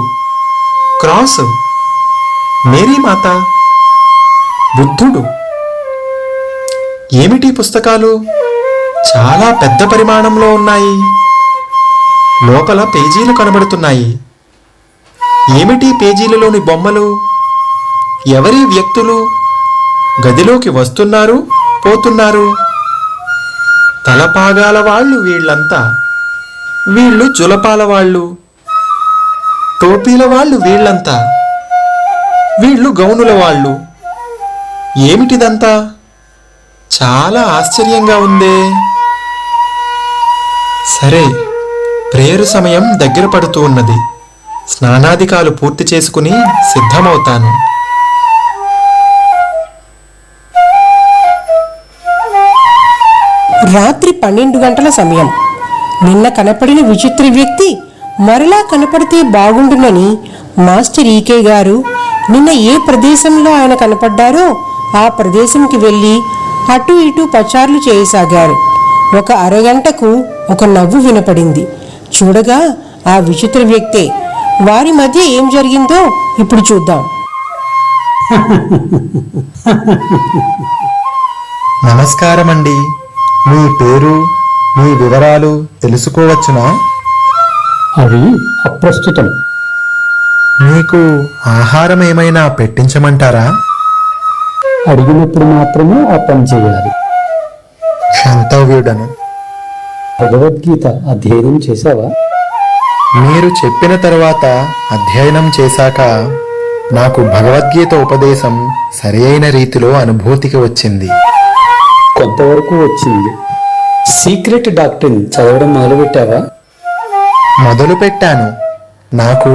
క్రాస్, మేరీమాత, బుద్ధుడు. ఏమిటి పుస్తకాలు? చాలా పెద్ద పరిమాణంలో ఉన్నాయి. లోపల పేజీలు కనబడుతున్నాయి. ఏమిటి పేజీలలోని బొమ్మలు? ఎవరి వ్యక్తులు గదిలోకి వస్తున్నారు, పోతున్నారు? తలపాగాల వాళ్ళు వీళ్ళంతా. వీళ్ళు జులపాల వాళ్ళు. టోపీల వాళ్ళు వీళ్ళంతా. వీళ్ళు గౌనుల వాళ్ళు. ఏమిటిదంతా? చాలా ఆశ్చర్యంగా ఉందే. సరే, ప్రేయరు సమయం దగ్గర పడుతూ ఉన్నది. స్నానాధికాలు పూర్తి చేసుకుని సిద్ధమవుతాను. రాత్రి 12 గంటల సమయం. నిన్న కనపడిన విచిత్ర వ్యక్తి మరలా కనపడితే బాగుండునని మాస్టర్ ఈకే గారు నిన్న ఏ ప్రదేశంలో ఆయన కనపడ్డారో ఆ ప్రదేశంకి వెళ్ళి అటు ఇటు పచార్లు చేయసాగారు. ఒక అరగంటకు ఒక నవ్వు వినపడింది. చూడగా ఆ విచిత్ర వ్యక్తే. వారి మధ్య ఏం జరిగిందో ఇప్పుడు చూద్దాం. నమస్కారమండి. మీ పేరు, మీ వివరాలు తెలుసుకోవచ్చునా? అవి అప్రస్తుతం. మీకు ఆహారం ఏమైనా పెట్టించమంటారా? అడిగినప్పుడు మాత్రమే ఆ పని చేయాలి. క్షంతవ్యుడను. భగవద్గీత అధ్యయనం చేశావా? మీరు చెప్పిన తరువాత అధ్యయనం చేశాక నాకు భగవద్గీత ఉపదేశం సరి అయిన రీతిలో అనుభూతికి వచ్చింది. కొంతవరకు వచ్చింది. సీక్రెట్ డాక్టరీన్ చదవడం మొదలుపెట్టావా? మొదలుపెట్టాను. నాకు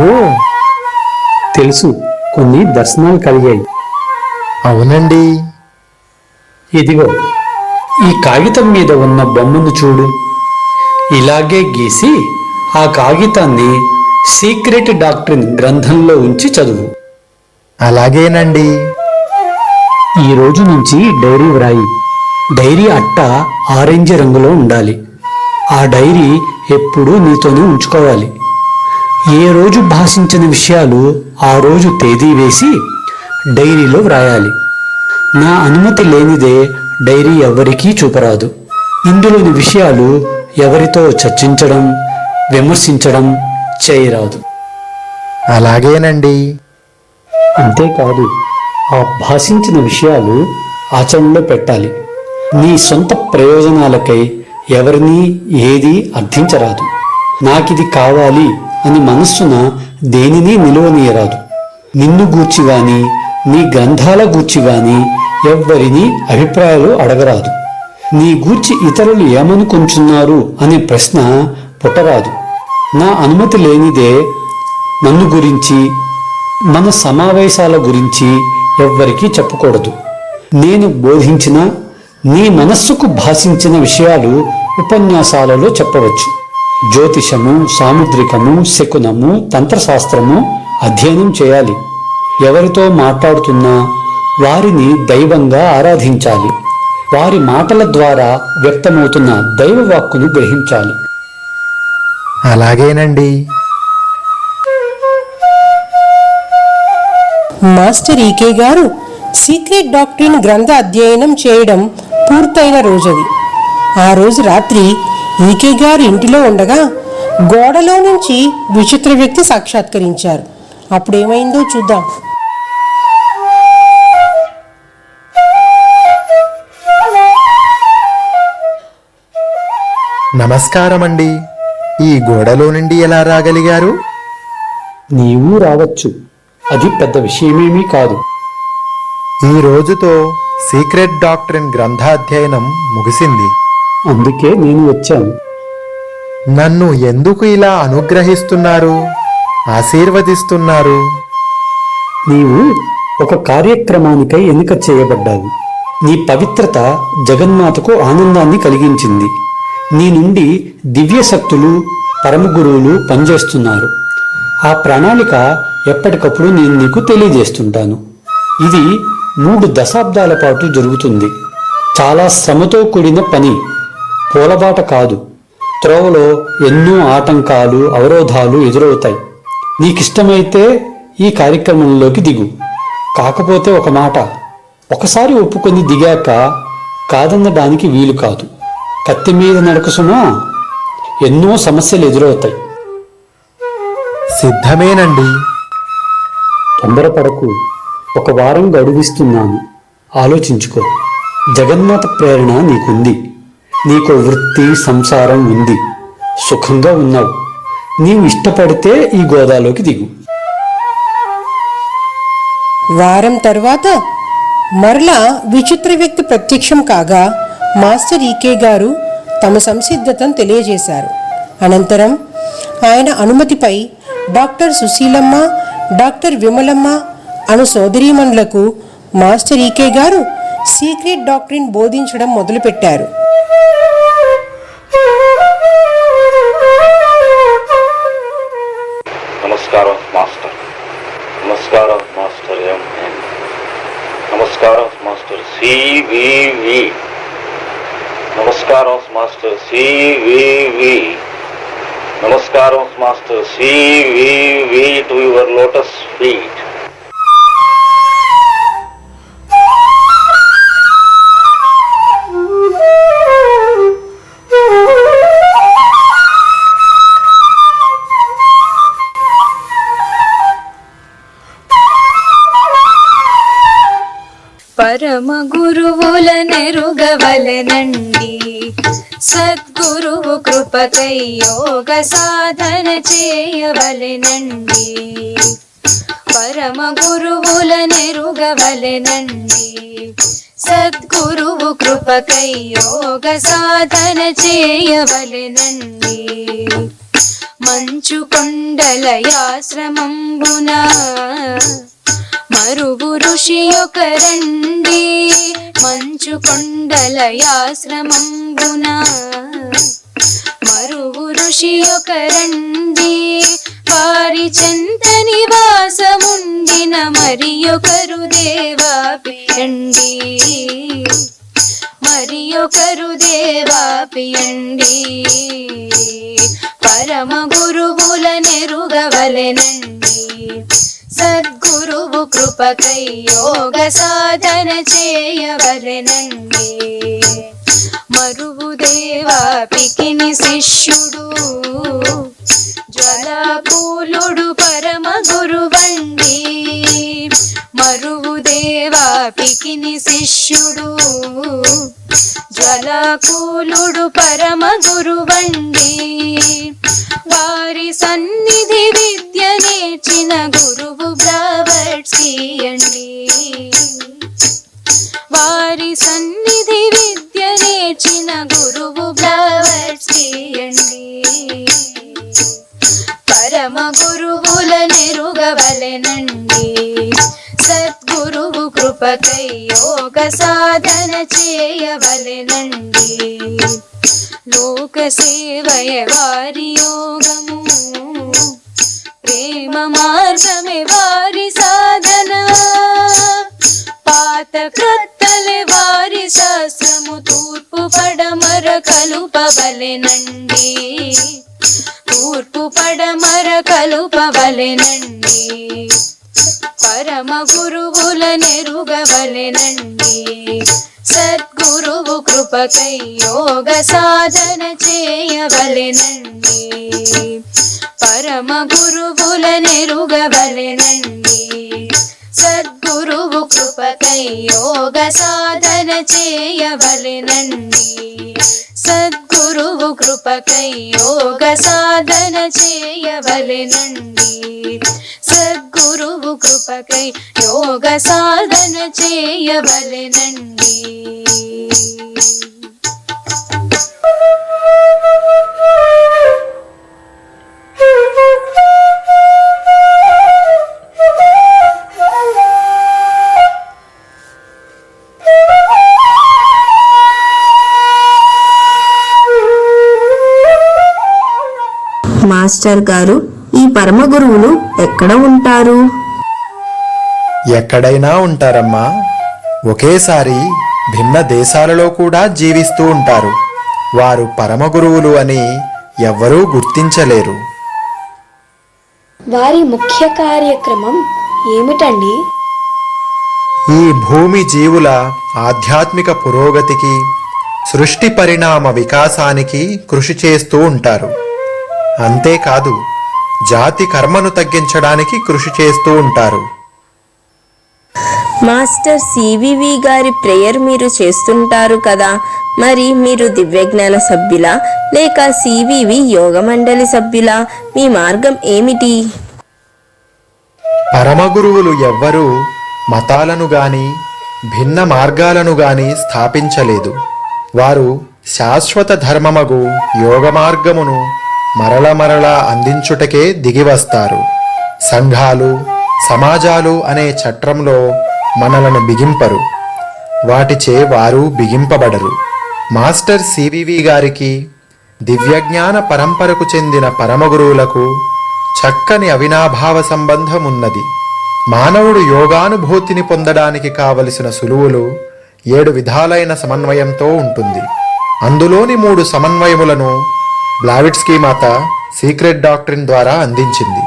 తెలుసు, కొన్ని దర్శనాలు కలిగాయి. అవునండి. ఇదిగో ఈ కాగితం మీద ఉన్న బొమ్మను చూడు. ఇలాగే గీసి ఆ కాగితాన్ని సీక్రెట్ డాక్టరీన్ గ్రంథంలో ఉంచి చదువు. అలాగేనండి. ఈ రోజు నుంచి డైరీ వ్రాయి. డైరీ అట్ట ఆరెంజ్ రంగులో ఉండాలి. ఆ డైరీ ఎప్పుడూ నీతోనే ఉంచుకోవాలి. ఏ రోజు భాషించిన విషయాలు ఆ రోజు తేదీ వేసి డైరీలో వ్రాయాలి. నా అనుమతి లేనిదే డైరీ ఎవరికీ చూపరాదు. ఇందులోని విషయాలు ఎవరితో చర్చించడం, విమర్శించడం చేయరాదు. అలాగేనండి. అంతేకాదు, ఆ భాషించిన విషయాలు ఆచరణలో పెట్టాలి. నీ సొంత ప్రయోజనాలకై ఎవరినీ ఏదీ అర్థించరాదు. నాకిది కావాలి అని మనస్సున దేనిని నిలువనీయరాదు. నిన్ను గూర్చి గాని, నీ గ్రంథాల గూర్చి గాని ఎవ్వరినీ అభిప్రాయాలు అడగరాదు. నీ గూర్చి ఇతరులు ఏమనుకుంటున్నారు అనే ప్రశ్న పుట్టరాదు. నా అనుమతి లేనిదే నన్ను గురించి, మన సమావేశాల గురించి ఎవ్వరికీ చెప్పకూడదు. నేను బోధించిన, నీ మనస్సుకు భాషించిన విషయాలు ఉపన్యాసాలలో చెప్పవచ్చు. జ్యోతిషము, సాముద్రికము, శకునము, తంత్రశాస్త్రము అధ్యయనం చేయాలి. ఎవరితో మాట్లాడుతున్నా వారిని దైవంగా ఆరాధించాలి. వారి మాటల ద్వారా వ్యక్తమవుతున్న దైవవాక్కును గ్రహించాలి. అలాగేనండి. మాస్టర్ ఈకే గారు సీక్రెట్ డాక్టరీన్ గ్రంథ అధ్యయనం చేయడం పూర్తయిన రోజది. ఆ రోజు రాత్రి ఈకే గారు ఇంటిలో ఉండగా గోడలో నుంచి విచిత్ర వ్యక్తి సాక్షాత్కరించారు. అప్పుడేమైందో చూద్దాం. నమస్కారమండి. ఈ గోడలో నుండి ఎలా రాగలిగారు? నీవు రావచ్చు, అది పెద్ద విషయమేమీ కాదు. ఈ రోజుతో సీక్రెట్ డాక్టరీన్ గ్రంథాధ్యయనం ముగిసింది. అందుకే నేను వచ్చాను. నన్ను ఎందుకు ఇలా అనుగ్రహిస్తున్నారు, ఆశీర్వదిస్తున్నారు? నీవు ఒక కార్యక్రమానికై ఎన్నిక చేయబడ్డావు. నీ పవిత్రత జగన్మాతకు ఆనందాన్ని కలిగించింది. నీ నుండి దివ్య శక్తులు, పరమ గురువులు పనిచేస్తున్నారు. ఆ ప్రణాళిక ఎప్పటికప్పుడు నేను నీకు తెలియజేస్తుంటాను. ఇది 3 దశాబ్దాల పాటు జరుగుతుంది. చాలా శ్రమతో కూడిన పని, పూలబాట కాదు. త్రోవలో ఎన్నో ఆటంకాలు, అవరోధాలు ఎదురవుతాయి. నీకిష్టమైతే ఈ కార్యక్రమంలోకి దిగు. కాకపోతే ఒక మాట, ఒకసారి ఒప్పుకొని దిగాక కాదనడానికి వీలు కాదు. కత్తి మీద నడక సుమా, ఎన్నో సమస్యలు ఎదురవుతాయి. సిద్ధమేనండి. తొందరపడకు, ఒక వారం గడువిస్తున్నాను, ఆలోచించుకో. జగన్మాత ప్రేరణ నీకుంది, నీకు వృత్తి సంసారం ఉంది, సుఖంగా ఉన్నావు. నీవు ఇష్టపడితే ఈ గోదాలోకి దిగు. వారం తరువాత మరలా విచిత్ర వ్యక్తి ప్రత్యక్షం కాగా మాస్టర్ ఈకే గారు తమ సంసిద్ధతను తెలియజేశారు. అనంతరం ఆయన అనుమతిపై డాక్టర్ సుశీలమ్మ, డాక్టర్ విమలమ్మ అను సోదరీమణులకు మాస్టర్ ఈకే గారు సీక్రెట్ డాక్టరీన్ బోధించడం మొదలుపెట్టారు. నమస్కారం మాస్టర్. నమస్కారం మాస్టర్ ఎంఎన్. నమస్కారం మాస్టర్ సివివి. నమస్కారం మాస్టర్ సివివి. నమస్కారం master CVV to your lotus feet. పరమ గురువుల నెరుగవలెనండి, సద్గురువు కృపకై యోగ సాధన చేయవలెనండి. పరమ గురువుల నెరుగవలెనండి, సద్గురువు కృపకై యోగ సాధన చేయవలెనండి. మంచు కొండలయాశ్రమంబున మరువు ఋషి ఒకరండి, మంచు కొండలయాశ్రమంబున మరువు ఋషి ఒకరండి. వారి చెంత నివాసముండిన మరి ఒకరు దేవాపియండి, మరి ఒకరు దేవాపియండి. పరమ గురువుల నెరుగవలెనండి, సద్గురువు కృపకై యోగ సాధన చేయవలెనండి. మరువు దేవాపికిని శిష్యుడు, జ్వలకూలుడు పరమ గురువండి. మరువు దేవాపికిని శిష్యుడు, జ్వలకూలుడు పరమ గురువండి. వారి సన్నిధి విద్య నేర్చిన గురువు బ్రావర్సీయండి. వారి సన్నిధి విద్య నేర్చిన గురువు బ్రావర్సీయండి. పరమ గురువుల నెరుగవలెనండి, సద్గురువు కృపకై యోగ సాధన చేయవలెనండి. లోక సేవయ వారి యోగము, ప్రేమ మార్గమే వారి సాధన. పాత క్రొత్తలే వారి శాస్త్రము, తూర్పు పడమర కలుపవలెనండి, తూర్పు పడమర కలుపవలెనండి. పరమ గురువుల నెరుగవలెనండి, సద్గురువు కృపకై యోగ సాధన చేయవలెనండి. పరమ గురువుల నెరుగవలెనండి, సద్గురువు కృపకై యోగ సాధన చేయవలెనండి. సద్గురువు కృపకై యోగ సాధన చేయవలెనండి. సద్గురువు కృపకై యోగ సాధన చేయవలెనండి. మాస్టర్ గారు, ఈ పరమ గురువులు ఎక్కడ ఉంటారు? ఎక్కడైనా ఉంటారమ్మా. ఒకేసారి భిన్న దేశాలలో కూడా జీవిస్తూ ఉంటారు. వారు పరమ గురువులు అని ఎవ్వరూ గుర్తించలేరు. వారి ముఖ్య కార్యక్రమం ఏమిటండి? ఈ భూమి జీవుల ఆధ్యాత్మిక పురోగతికి, సృష్టి పరిణామ వికాసానికి కృషి చేస్తూ ఉంటారు. అంతేకాదు, జాతి కర్మను తగ్గించడానికి కృషి చేస్తూ ఉంటారు. మాస్టర్ సివివి గారి ప్రేయర్ మీరు చేస్తుంటారు కదా, మరి మీరు దివ్యజ్ఞాన సభ్యులా లేక సివివి యోగ మండలి సభ్యులా? మీ మార్గం ఏమిటి? పరమగురువులు ఎవ్వరూ మతాలను గాని భిన్న మార్గాలను గాని స్థాపించలేదు. వారు శాశ్వత ధర్మమగు యోగ మార్గమును మరల అందించుటకే దిగివస్తారు. సంఘాలు, సమాజాలు అనే చట్రంలో మనలను బిగింపరు, వాటిచే వారు బిగింపబడరు. మాస్టర్ సివివి గారికి దివ్యజ్ఞాన పరంపరకు చెందిన పరమగురువులకు చక్కని అవినాభావ సంబంధం ఉన్నది. మానవుడు యోగానుభూతిని పొందడానికి కావలసిన సులువులు 7 విధాలైన సమన్వయంతో ఉంటుంది. అందులోని 3 సమన్వయములను బ్లావిట్స్కీ మాత సీక్రెట్ డాక్ట్రిన్ ద్వారా అందించింది.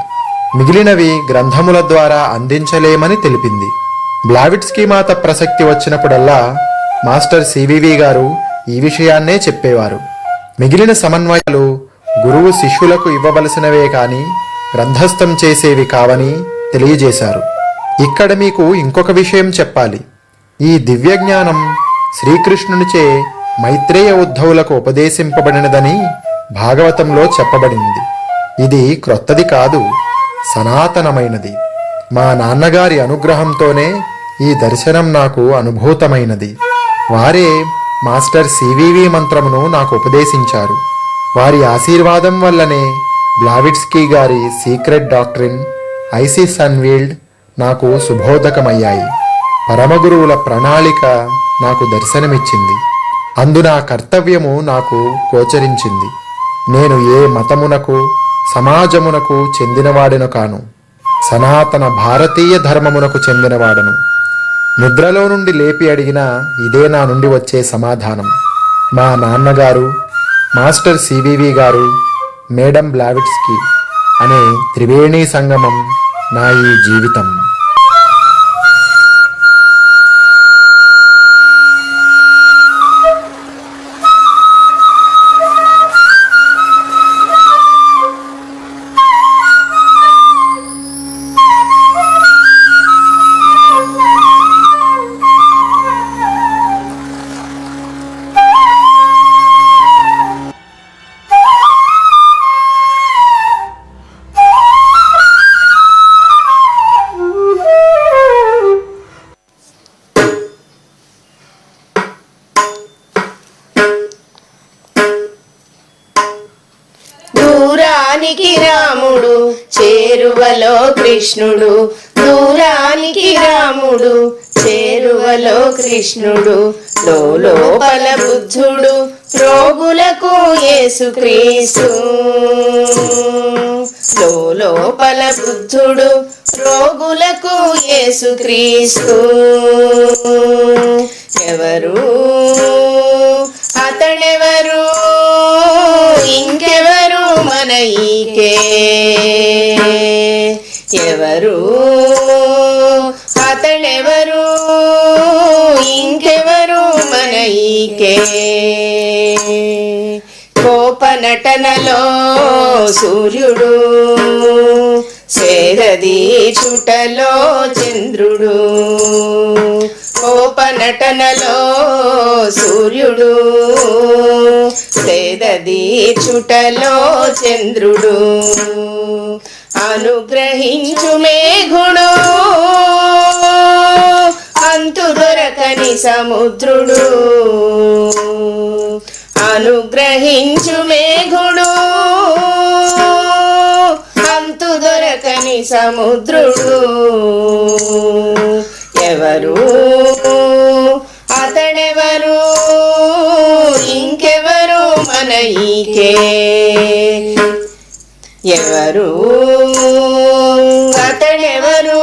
మిగిలినవి గ్రంథముల ద్వారా అందించలేమని తెలిపింది. బ్లావిట్స్కీ మాత ప్రసక్తి వచ్చినప్పుడల్లా మాస్టర్ సివివి గారు ఈ విషయాన్నే చెప్పేవారు. మిగిలిన సమన్వయాలు గురువు శిష్యులకు ఇవ్వవలసినవే కాని గ్రంథస్థం చేసేవి కావని తెలియజేశారు. ఇక్కడ మీకు ఇంకొక విషయం చెప్పాలి. ఈ దివ్యజ్ఞానం శ్రీకృష్ణునిచే మైత్రేయ ఉద్ధవులకు ఉపదేశింపబడినదని భాగవతంలో చెప్పబడింది. ఇది క్రొత్తది కాదు, సనాతనమైనది. మా నాన్నగారి అనుగ్రహంతోనే ఈ దర్శనం నాకు అనుభూతమైనది. వారే మాస్టర్ సివివి మంత్రమును నాకు ఉపదేశించారు. వారి ఆశీర్వాదం వల్లనే బ్లావిట్స్కీ గారి సీక్రెట్ డాక్ట్రిన్, ఐసిస్ అన్వీల్డ్ నాకు శుభోదకమయ్యాయి. పరమగురువుల ప్రణాళిక నాకు దర్శనమిచ్చింది. అందున కర్తవ్యము నాకు గోచరించింది. నేను ఏ మతమునకు సమాజమునకు చెందినవాడను కాను, సనాతన భారతీయ ధర్మమునకు చెందినవాడను. నిద్రలో నుండి లేపి అడిగినా ఇదే నా నుండి వచ్చే సమాధానం. మా నాన్నగారు, మాస్టర్ సివివి గారు, మేడం బ్లావిట్స్కీ అనే త్రివేణీ సంగమం నా ఈ జీవితం. దూరానికి రాముడు చేరువలో కృష్ణుడు, దూరానికి రాముడు చేరువలో కృష్ణుడు, లోపల బుద్ధుడు రోగులకు యేసుక్రీస్తు, లోపల బుద్ధుడు రోగులకు యేసుక్రీస్తు. ఎవరు అతడెవరు ఇంకెవరు మన ఈకే, ఎవరు అతడెవరు ఇంకెవరు మన ఈకే. కోపనటనలో సూర్యుడు, సేదదీచుటలో చంద్రుడు, కోపనటనలో సూర్యుడు, సేదదీచుటలో చంద్రుడు, అనుగ్రహించు మేఘుడు అంతు దొరకని సముద్రుడు, అనుగ్రహించు మేఘుడు అంతు దొరకని సముద్రుడు. ఎవరు అతడెవరు ఇంకెవరు మన ఈకే, ఎవరు అతడెవరు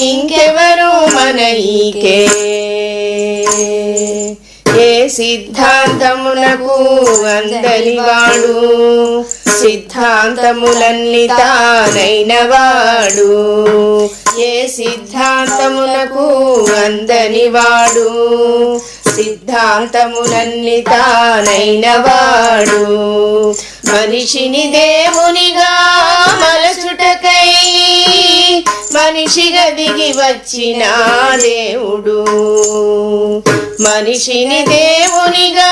ఇంకెవరు మన ఈకే. ఏ సిద్ధాంతమునకు అందరివాడు, సిద్ధాంతములన్నీ తానైనవాడు, ఏ సిద్ధాంతమునకు అందనివాడు, సిద్ధాంతములన్నీ తానైనవాడు, మనిషిని దేవునిగా మలచుటకై మనిషిగా దిగి వచ్చిన దేవుడు. మనిషిని దేవునిగా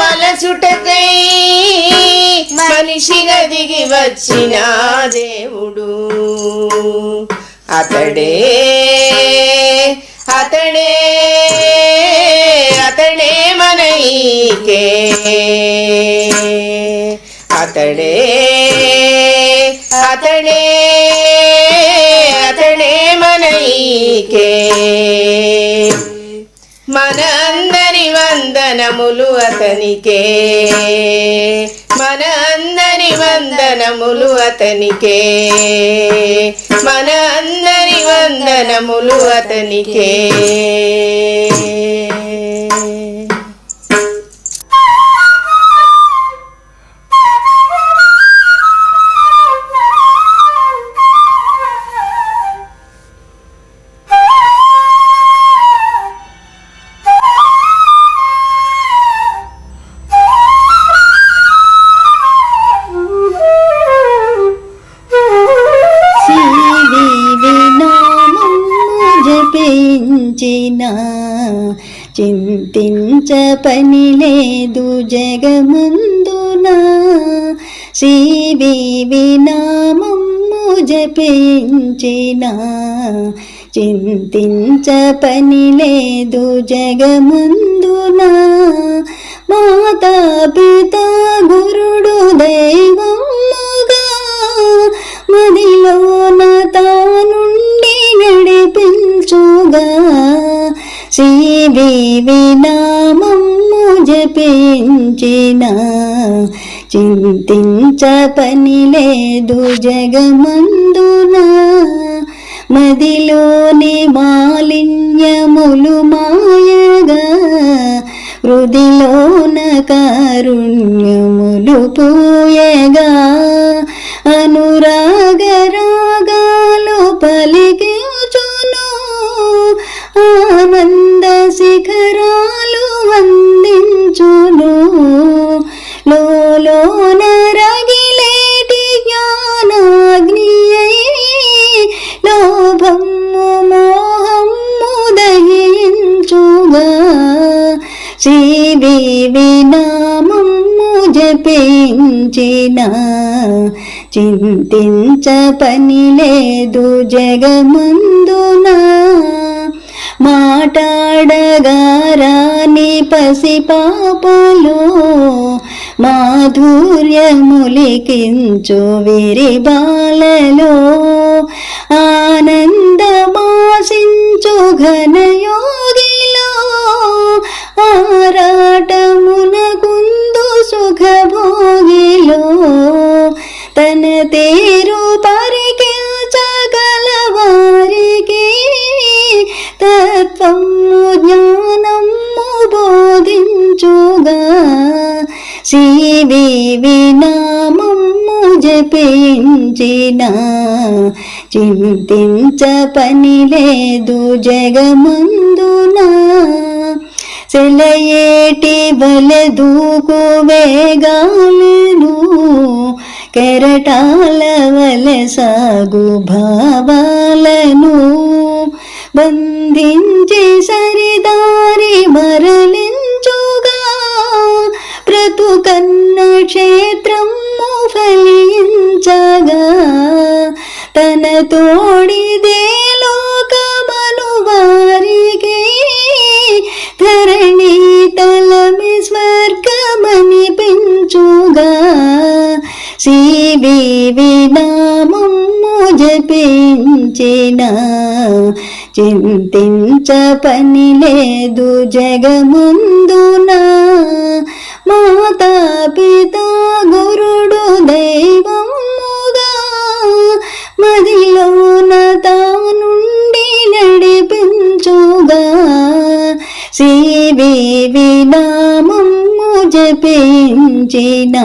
మలచుటకై మనిషిగా దిగి వచ్చిన దేవుడు. అతడే అతడే అతడే మన ఈకే, అతడే అతడే అతడే మన ఈకే. మన అందరి వందనములు అతనికే, మన అందరి వందనములు అతనికే, మన అందరి వందనములు అతనికే. చింతించ పని లేదు జగమందున, శ్రీదేవి నామము జపించిన చింతించ పని లేదు జగమందున. మాతా పిత గురుడు దైవముగా మదిలోన తానుండి నడిపించుగా, శ్రీదేవి నామము జపించిన చింతించ పని లేదు జగమందున. మదిలోని మాలిన్యములు మాయగా హృదిలోన కారుణ్యములు పూయగా, అనురాగ రాగాలు పలికించును ఆనంద శిఖరాలు వందించును. లోలోన రగిలేటి జ్ఞానాగ్ని లోభము మోహము దహించుగా, శ్రీదేవి నామము జపించిన చింతించ పని లేదు జగమందున. మాటాడగారాని పసిపాపలో మాధుర్యములికించు విరిబాలలో, ఆనందమాసించు ఘనయోగిలో ఆరాటమున కుందు సుఖభోగిలో, తన తేరు పరికించగలవారికి తత్వము జ్ఞానము బోధించుగా, శ్రీదేవి నామము జపించిన చింతించ పని లేదు జగమందున. సెలయేటి వలె దూకు వేగాలను కెరటాల వలె సాగు భావాలను, బంధించి సరిదారి మరలించుగా బ్రతుకన్న క్షేత్రము ఫలించగా, తన తోడిదే లోకమను వారికి ధరణి తలమి స్వర్గమని పెంచుగా, శ్రీదేవి నామము జపించిన చింతించ పని లేదు జగమందున. మాతా పిత గురుడు దైవముగా మదిలోన తానుండి నడిపించుగా, శ్రీదేవి నామము జపించిన